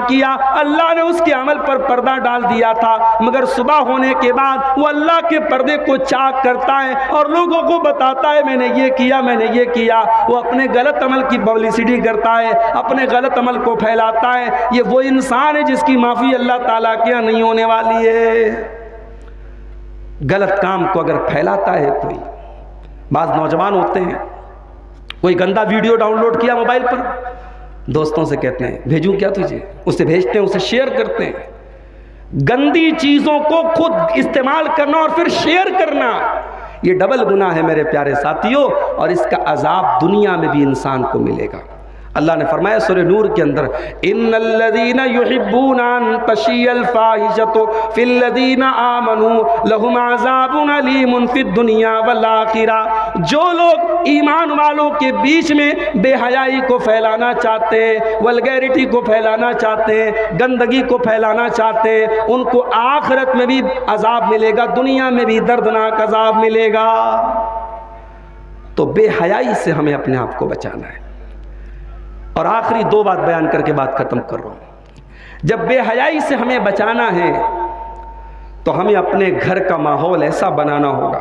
Speaker 1: किया, अल्लाह ने उसके अमल पर पर्दा डाल दिया था, मगर सुबह होने के बाद वो अल्लाह के पर्दे को चाक करता है और लोगों को बताता है है मैंने ये किया, मैंने ये किया। वो अपने गलत अमल की पब्लिसिटी करता है, अपने गलत अमल को फैलाता है। ये वो इंसान है जिसकी माफ़ी अल्लाह ताला के यहाँ नहीं होने वाली है। गलत काम को अगर फैलाता है कोई, बाज़ नौजवान होते हैं, कोई गंदा वीडियो डाउनलोड किया मोबाइल पर, दोस्तों से कहते हैं भेजूं क्या तुझे, उससे भेजते हैं, उसे शेयर करते हैं। गंदी चीज़ों को खुद इस्तेमाल करना और फिर शेयर करना, ये डबल गुनाह है मेरे प्यारे साथियों, और इसका अजाब दुनिया में भी इंसान को मिलेगा। अल्लाह ने फरमाया सूरह नूर के अंदर, इन्नल्लज़ीना युहिब्बूना अन तशियल फाहिशतु फिल्लज़ीना आमनू लहुम अज़ाबुन अलीमुन फिद दुनिया वल आखिरा। जो लोग ईमान वालों के बीच में बेहयाई को फैलाना चाहते हैं, वल्गैरिटी को फैलाना चाहते हैं, गंदगी को फैलाना चाहते हैं, उनको आखिरत में भी अजाब मिलेगा, दुनिया में भी दर्दनाक अजाब मिलेगा। तो बेहयाई से हमें अपने आप को बचाना है। और आखिरी दो बात बयान करके बात खत्म कर रहा हूं। जब बेहयाई से हमें बचाना है तो हमें अपने घर का माहौल ऐसा बनाना होगा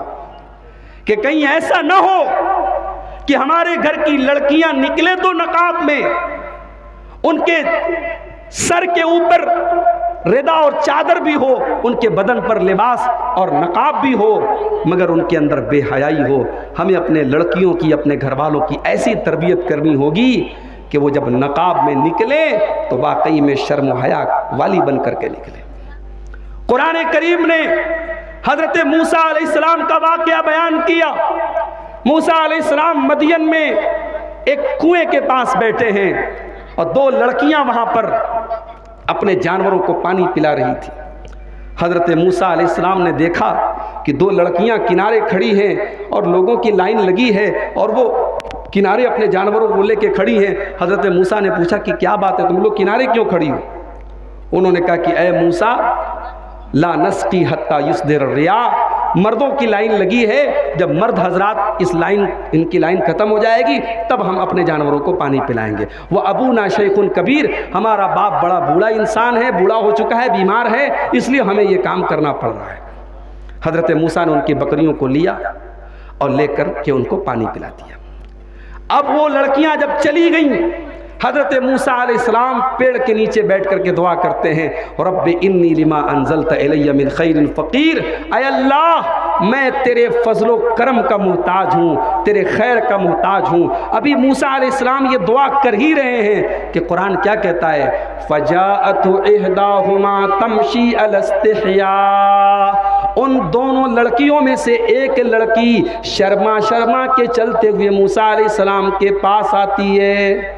Speaker 1: कि कहीं ऐसा ना हो कि हमारे घर की लड़कियां निकले तो नकाब में, उनके सर के ऊपर रिदा और चादर भी हो, उनके बदन पर लिबास और नकाब भी हो, मगर उनके अंदर बेहयाई हो। हमें अपने लड़कियों की, अपने घर वालों की ऐसी तरबियत करनी होगी कि वो जब नकाब में निकले तो वाकई में शर्म हया वाली बन करके निकले। कुरान करीम ने हजरत मूसा अलैहिस्सलाम का वाक़या बयान किया। मूसा अलैहिस्सलाम मदियन में एक कुएं के पास बैठे हैं और दो लड़कियां वहां पर अपने जानवरों को पानी पिला रही थी। हजरत मूसा अलैहिस्सलाम ने देखा कि दो लड़कियां किनारे खड़ी हैं और लोगों की लाइन लगी है और वो किनारे अपने जानवरों को लेके खड़ी हैं। हजरत मूसा ने पूछा कि क्या बात है, तुम लोग किनारे क्यों खड़ी हो? उन्होंने कहा कि ए मूसा, ला नस्की हत्ता युस्दिर रिया, मर्दों की लाइन लगी है, जब मर्द हजरात इनकी लाइन खत्म हो जाएगी तब हम अपने जानवरों को पानी पिलाएंगे। वह अबूना शैखुन कबीर, हमारा बाप बड़ा बूढ़ा इंसान है, बूढ़ा हो चुका है, बीमार है, इसलिए हमें ये काम करना पड़ रहा है। हजरत मूसा ने उनकी बकरियों को लिया और लेकर के उनको पानी पिला दिया। अब वो लड़कियां जब चली गईं, हजरत मूसा अलैहिस्सलाम पेड़ के नीचे बैठ करके दुआ करते हैं, रब्बि इन्नी लिमा अंज़लत इलैया मिन खैरिन फ़क़ीर, ऐ अल्लाह मैं तेरे फजलो करम का मोहताज हूँ, तेरे खैर का मोहताज हूँ। अभी मूसा अलैहिस्सलाम ये दुआ कर ही रहे हैं कि कुरान क्या कहता है, फ़जाअतु इहदाहुमा तमशी अला इस्तिहया, उन दोनों लड़कियों में से एक लड़की शर्मा शर्मा के चलते हुए मूसा अलैहिस्सलाम के पास आती है।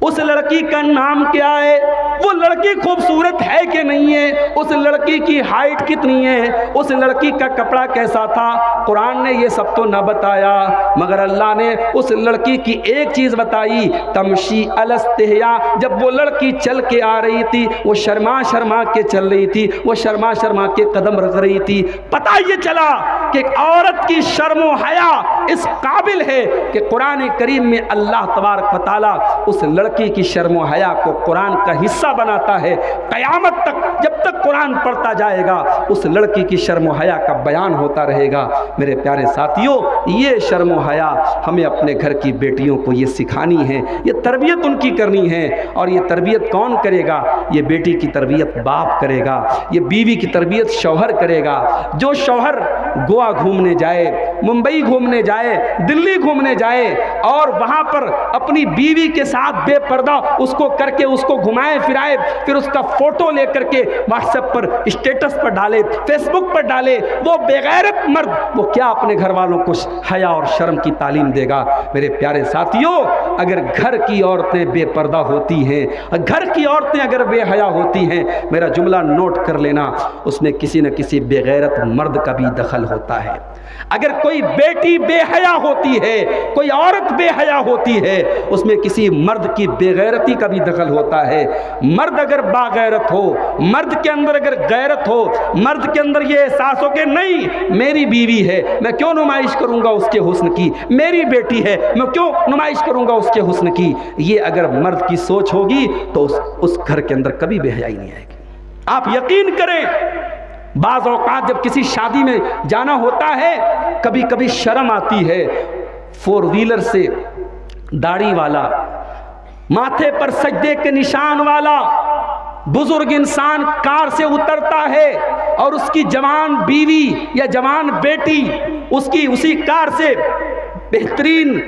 Speaker 1: उस लड़की का नाम क्या है, वो लड़की खूबसूरत है कि नहीं है, उस लड़की की हाइट कितनी है, उस लड़की का कपड़ा कैसा था, कुरान ने ये सब तो न बताया, मगर अल्लाह ने उस लड़की की एक चीज़ बताई, तमशी अलस्तिहया। जब वो लड़की चल के आ रही थी, वो शर्मा शर्मा के चल रही थी, वो शर्मा शर्मा के कदम रख रही थी। पता ये चला कि एक औरत की शर्म हया इस काबिल है कि कुरान करीम में अल्लाह तबारक व तआला उस लड़की की शर्म हया को कुरान का हिस्सा बनाता है। क़यामत तक जब तक कुरान पढ़ता जाएगा उस लड़की की शर्म हया का बयान होता रहेगा। मेरे प्यारे साथियों, ये शर्म हया हमें अपने घर की बेटियों को ये सिखानी है, ये तरबियत उनकी करनी है। और ये तरबियत कौन करेगा? ये बेटी की तरबियत बाप करेगा, ये बीवी की तरबियत शौहर करेगा। जो शौहर गोवा घूमने जाए, मुंबई घूमने जाए, दिल्ली घूमने जाए और वहाँ पर अपनी बीवी के साथ बेपर्दा उसको करके उसको घुमाए फिराए, फिर उसका फोटो लेकर के व्हाट्सएप पर स्टेटस पर डाले, फेसबुक पर डाले, वो बेगैरत मर्द वो क्या अपने घर वालों को हया और शर्म की तालीम देगा? मेरे प्यारे साथियों, अगर घर की औरतें बेपर्दा होती हैं, घर की औरतें अगर बेहया होती हैं, मेरा जुमला नोट कर लेना, उसमें किसी न किसी बेगैरत मर्द का भी दखल होता है। अगर कोई बेटी बेहया होती है, कोई औरत बेहया होती है, उसमें किसी मर्द की बेगैरती का भी दखल होता है। मर्द अगर बागैरत हो, मर्द के अंदर अगर गैरत हो, मर्द के अंदर ये एहसास हो कि नहीं मेरी बीवी है, मैं क्यों नुमाइश करूंगा उसके हुस्न की, मेरी बेटी है, मैं क्यों नुमाइश करूंगा उसके हुस्न की, ये अगर मर्द की सोच होगी तो उस घर के अंदर कभी बेहयाई नहीं आएगी। आप यकीन करें, बाज़ औक़ात जब किसी शादी में जाना होता है, कभी कभी शर्म आती है, 4 व्हीलर से, दाढ़ी वाला, माथे पर सजदे के निशान वाला बुजुर्ग इंसान कार से उतरता है और उसकी जवान बीवी या जवान बेटी उसकी उसी कार से बेहतरीन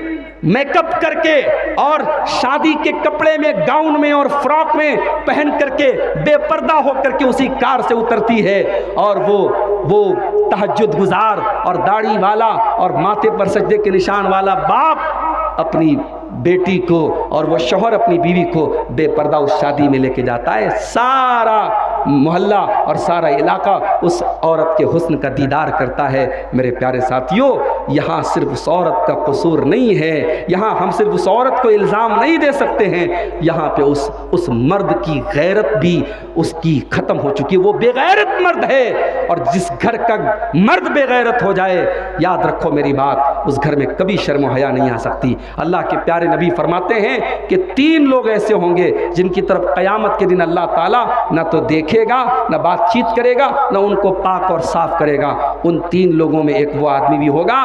Speaker 1: मेकअप करके और शादी के कपड़े में, गाउन में और फ्रॉक में पहन करके बेपर्दा होकर के उसी कार से उतरती है और वो तहज्जुद गुजार और दाढ़ी वाला और माथे पर सजदे के निशान वाला बाप अपनी बेटी को और वो शौहर अपनी बीवी को बेपर्दा उस शादी में लेके जाता है। सारा मोहल्ला और सारा इलाका उस औरत के हुस्न का दीदार करता है। मेरे प्यारे साथियों, यहाँ सिर्फ उस औरत का कसूर नहीं है, यहाँ हम सिर्फ उस औरत को इल्ज़ाम नहीं दे सकते हैं, यहाँ पे उस मर्द की गैरत भी उसकी ख़त्म हो चुकी है। वो बेगैरत मर्द है और जिस घर का मर्द बेगैरत हो जाए, याद रखो मेरी बात, उस घर में कभी शर्म हया नहीं आ सकती। अल्लाह के प्यारे नबी फरमाते हैं कि 3 लोग ऐसे होंगे जिनकी तरफ क़यामत के दिन अल्लाह ताला न तो देखेगा, न बातचीत करेगा, न उनको पाक और साफ करेगा। उन 3 लोगों में एक वो आदमी भी होगा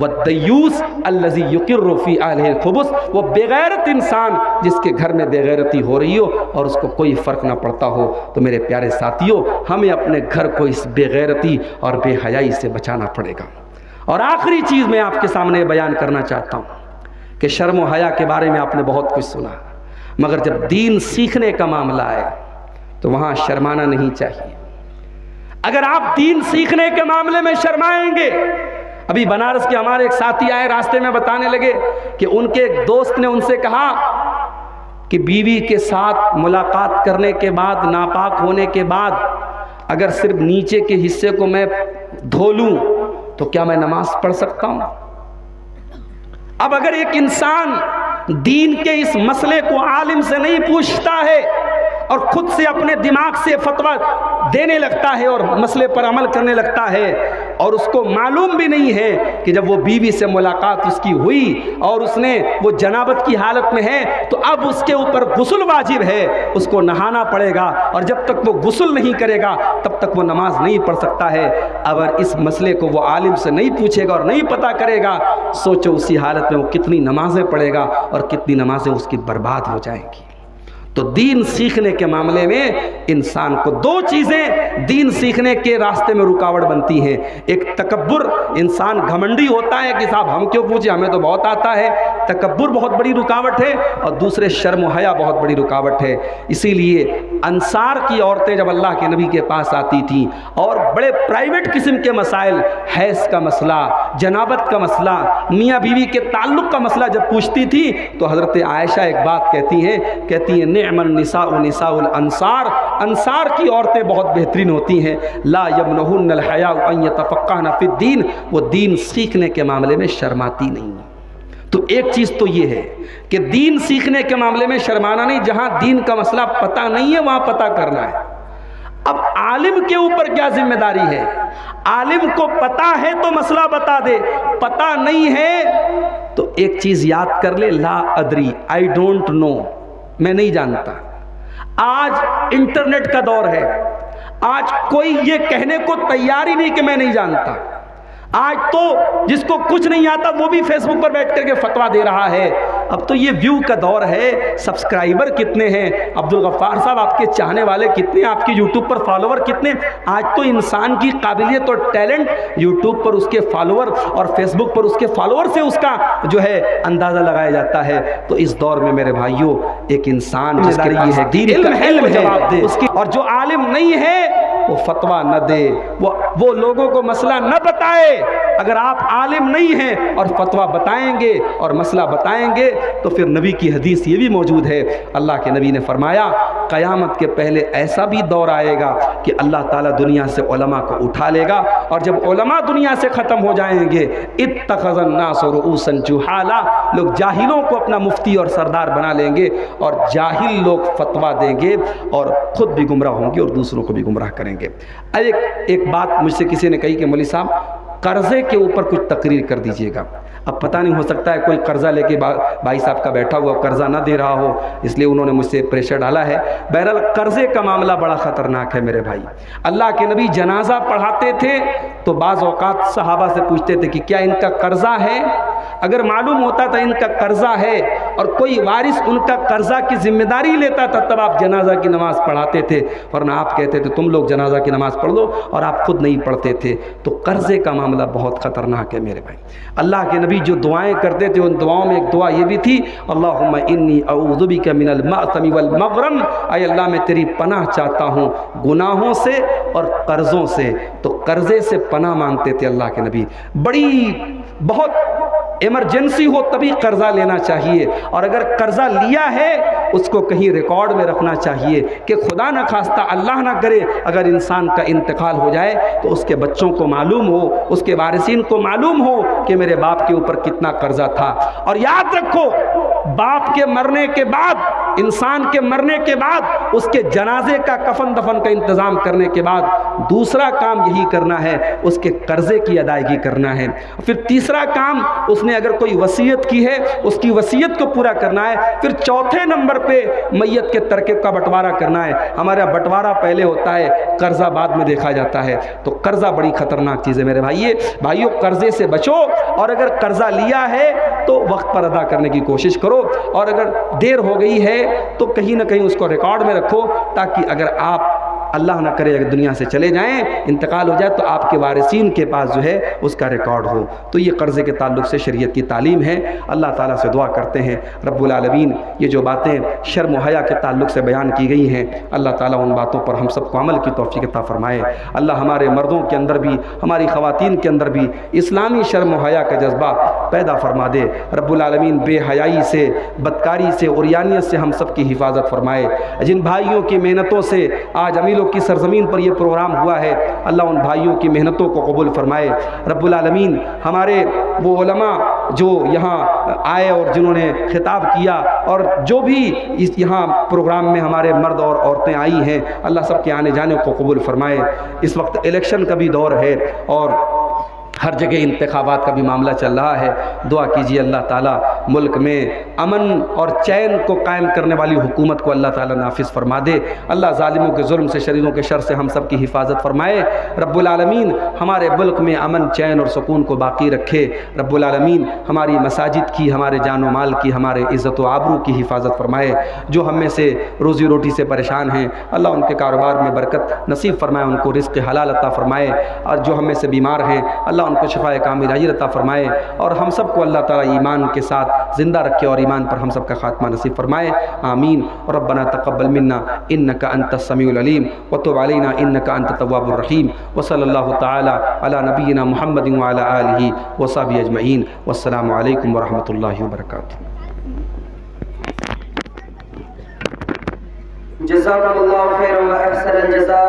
Speaker 1: वद्दयूस अल्लज़ी युक़िर्रु फ़ी अहलिहिल खुबुस, वो बेगैरत इंसान जिसके घर में बेगैरती हो रही हो और उसको कोई फ़र्क ना पड़ता हो। तो मेरे प्यारे साथियों, हमें अपने घर को इस बेगैरती और बेहयाई से बचाना पड़ेगा। और आखिरी चीज़ मैं आपके सामने बयान करना चाहता हूँ कि शर्म व हया के बारे में आपने बहुत कुछ सुना, मगर जब दीन सीखने का मामला आए तो वहाँ शर्माना नहीं चाहिए। अगर आप दीन सीखने के मामले में शर्माएंगे, अभी बनारस के हमारे एक साथी आए, रास्ते में बताने लगे कि उनके एक दोस्त ने उनसे कहा कि बीवी के साथ मुलाकात करने के बाद, नापाक होने के बाद अगर सिर्फ नीचे के हिस्से को मैं धो लूं तो क्या मैं नमाज पढ़ सकता हूं? अब अगर एक इंसान दीन के इस मसले को आलिम से नहीं पूछता है और खुद से अपने दिमाग से फतवा देने लगता है और मसले पर अमल करने लगता है और उसको मालूम भी नहीं है कि जब वो बीवी से मुलाकात उसकी हुई और उसने वो जनाबत की हालत में है तो अब उसके ऊपर गुस्ल वाजिब है, उसको नहाना पड़ेगा और जब तक वो गुस्ल नहीं करेगा तब तक वो नमाज नहीं पढ़ सकता है। अगर इस मसले को वो आलिम से नहीं पूछेगा और नहीं पता करेगा, सोचो उसी हालत में वो कितनी नमाजें पढ़ेगा और कितनी नमाजें उसकी बर्बाद हो जाएंगी। तो दीन सीखने के मामले में इंसान को 2 चीज़ें दीन सीखने के रास्ते में रुकावट बनती हैं। एक तकब्बुर, इंसान घमंडी होता है कि साहब हम क्यों पूछे, हमें तो बहुत आता है, तकब्बुर बहुत बड़ी रुकावट है। और दूसरे शर्म व हया बहुत बड़ी रुकावट है। इसीलिए अंसार की औरतें जब अल्लाह के नबी के पास आती थीं और बड़े प्राइवेट किस्म के मसाइल, हैज़ का मसला, जनाबत का मसला, मियाँ बीवी के ताल्लुक़ का मसला जब पूछती थी तो हज़रत आयशा एक बात कहती हैं निसाउल अंसार, अंसार की औरतें बहुत बेहतरीन होती हैं। ला यमनहुन्नल हया अन यतफ़क़्क़हन फ़िद्दीन, वो दीन सीखने के मामले में शर्माती नहीं। तो एक चीज़ तो ये है कि दीन सीखने के मामले में शर्माना नहीं, जहाँ दीन का मसला पता नहीं है वहाँ पता करना है। अब आलिम के ऊपर क्या जिम्मेदारी है? आलिम को पता है तो मसला बता दे, पता नहीं है तो एक चीज़ याद कर ले, ला अदरी, आई डोंट नो, मैं नहीं जानता। आज इंटरनेट का दौर है, आज कोई ये कहने को तैयार ही नहीं कि मैं नहीं जानता। आज तो जिसको कुछ नहीं आता वो भी फेसबुक पर बैठ करके फतवा दे रहा है। अब तो ये व्यू का दौर है, सब्सक्राइबर कितने हैं, अब्दुल गफ्फार साहब आपके चाहने वाले कितने, आपके यूट्यूब पर फॉलोवर कितने। आज तो इंसान की काबिलियत और टैलेंट यूट्यूब पर उसके फॉलोवर और फेसबुक पर उसके फॉलोवर से उसका जो है अंदाज़ा लगाया जाता है। तो इस दौर में मेरे भाइयों, एक इंसान जिसके लिए है दीन का इल्म जवाब दे उसकी, और जो आलिम नहीं है वो फतवा न दे, वो लोगों को मसला न बताए। अगर आप आलिम नहीं हैं और फतवा बताएंगे और मसला बताएंगे तो फिर नबी की हदीस ये भी मौजूद है। अल्लाह के नबी ने फरमाया, क़यामत के पहले ऐसा भी दौर आएगा कि अल्लाह ताला दुनिया से उलमा को उठा लेगा और जब उलमा दुनिया से ख़त्म हो जाएंगे, इत्तख़ज़न नास रुऊसन जुहाला, लोग जाहिलों को अपना मुफ्ती और सरदार बना लेंगे और जाहिल लोग फतवा देंगे और ख़ुद भी गुमराह होंगे और दूसरों को भी गुमराह करेंगे। एक बात मुझसे किसी ने कही कि मौलवी साहब कर्ज़े के ऊपर कुछ तकरीर कर दीजिएगा। अब पता नहीं, हो सकता है कोई कर्जा लेके भाई साहब का बैठा हुआ कर्जा ना दे रहा हो, इसलिए उन्होंने मुझसे प्रेशर डाला है। बहरहाल कर्जे का मामला बड़ा ख़तरनाक है मेरे भाई। अल्लाह के नबी जनाजा पढ़ाते थे तो बाज़ औक़ात सहाबा से पूछते थे कि क्या इनका कर्जा है। अगर मालूम होता था इनका कर्जा है और कोई वारिस उनका कर्जा की जिम्मेदारी लेता था, तब आप जनाजा की नमाज़ पढ़ाते थे, वरना आप कहते थे तुम लोग जनाजा की नमाज़ पढ़ लो, और आप खुद नहीं पढ़ते थे। तो कर्जे का मामला बहुत ख़तरनाक है मेरे भाई। अल्लाह के नबी जो दुआएं करते थे, उन दुआओं में एक दुआ ये भी थी, अल्लाहुम्मा इन्नी अऊज़ु बिका मिनल मातमी वल मग़रम, ऐ अल्लाह मैं तेरी पनाह चाहता हूँ गुनाहों से और कर्ज़ों से। तो कर्ज़े से पनाह मांगते थे अल्लाह के नबी। बड़ी बहुत इमरजेंसी हो तभी कर्जा लेना चाहिए, और अगर कर्जा लिया है उसको कहीं रिकॉर्ड में रखना चाहिए कि खुदा न खास्ता अल्लाह ना करे अगर इंसान का इंतकाल हो जाए तो उसके बच्चों को मालूम हो, उसके वारिसीन को मालूम हो कि मेरे बाप के ऊपर कितना कर्जा था। और याद रखो, बाप के मरने के बाद, इंसान के मरने के बाद उसके जनाजे का कफन दफन का इंतज़ाम करने के बाद दूसरा काम यही करना है, उसके कर्जे की अदायगी करना है। फिर तीसरा काम, उसने अगर कोई वसीयत की है उसकी वसीयत को पूरा करना है। फिर चौथे नंबर पे मैयत के तरके का बंटवारा करना है। हमारा बंटवारा पहले होता है, कर्जा बाद में देखा जाता है। तो कर्जा बड़ी खतरनाक चीज़ है मेरे भाइयों, कर्जे से बचो, और अगर कर्जा लिया है तो वक्त पर अदा करने की कोशिश करो, और अगर देर हो गई है तो कहीं ना कहीं उसको रिकॉर्ड में रखो, ताकि अगर आप अल्लाह ना करे अगर दुनिया से चले जाएं, इंतकाल हो जाए, तो आपके वारिसीन के पास जो है उसका रिकॉर्ड हो। तो ये कर्ज़े के ताल्लुक़ से शरीयत की तालीम है। अल्लाह ताला से दुआ करते हैं रब्बुल आलमीन ये जो बातें शर्म हया के ताल्लुक़ से बयान की गई हैं, अल्लाह ताला उन बातों पर हम सबको अमल की तौफ़ीक़ अता फ़रमाए। अल्लाह हमारे मर्दों के अंदर भी, हमारी ख़वातीन के अंदर भी इस्लामी शर्म हया का जज्बा पैदा फ़रमा दे। रब्बुल आलमीन बेहयाई से, बदकारी से, उरियानियत से हम सब की हिफाजत फ़रमाए। जिन भाइयों की मेहनतों से आज अमीलों की सरजमीन पर यह प्रोग्राम हुआ है, अल्लाह उन भाइयों की मेहनतों को कबूल फरमाए। रब्बुल आलमीन हमारे वो उलमा जो यहाँ आए और जिन्होंने खिताब किया, और जो भी इस यहाँ प्रोग्राम में हमारे मर्द और औरतें आई हैं, अल्लाह सब के आने जाने को कबूल फरमाए। इस वक्त इलेक्शन का भी दौर है और हर जगह इंतखाबात का भी मामला चल रहा है। दुआ कीजिए अल्लाह ताला मुल्क में अमन और चैन को कायम करने वाली हुकूमत को अल्लाह ताला नाफिज फरमा दे। अल्लाह ज़ालिमों के जुल्म से, शरीरों के शर से हम सब की हिफाजत फरमाए। रब्बुल आलमीन हमारे मुल्क में अमन, चैन और सुकून को बाकी रखे। रब्बुल आलमीन हमारी मसाजिद की, हमारे जानो माल की, हमारे इज़्ज़त व आबरू की हिफाजत फरमाए। जो हम में से रोज़ी रोटी से परेशान हैं, अल्लाह उनके कारोबार में बरकत नसीब फरमाए, उनको रिज़्क़ हलाल अता फरमाए। और जो हम में से बीमार हैं, अल्लाह उनको शफाए कामिल अजर अता फरमाए, और हम सबको अल्लाह ताला ईमान के साथ ज़िंदा रखे और ईमान पर हम सब का खात्मा नसीब फरमाए। आमीन। और रब्बना तक़ब्बल मिन्ना इन्नका अंतस समीउल अलीम व तुब अलैना इन्नका अंतत तव्वाबुर रहीम। व सल्लल्लाहु तआला अला नबिय्यिना मुहम्मदिन व अला आलिहि व सहबिहि अजमईन। वस्सलामु अलैकुम व रहमतुल्लाहि व बरकातुहू।
Speaker 2: जज़ाकुमुल्लाहु खैरन व अहसनल जज़ा।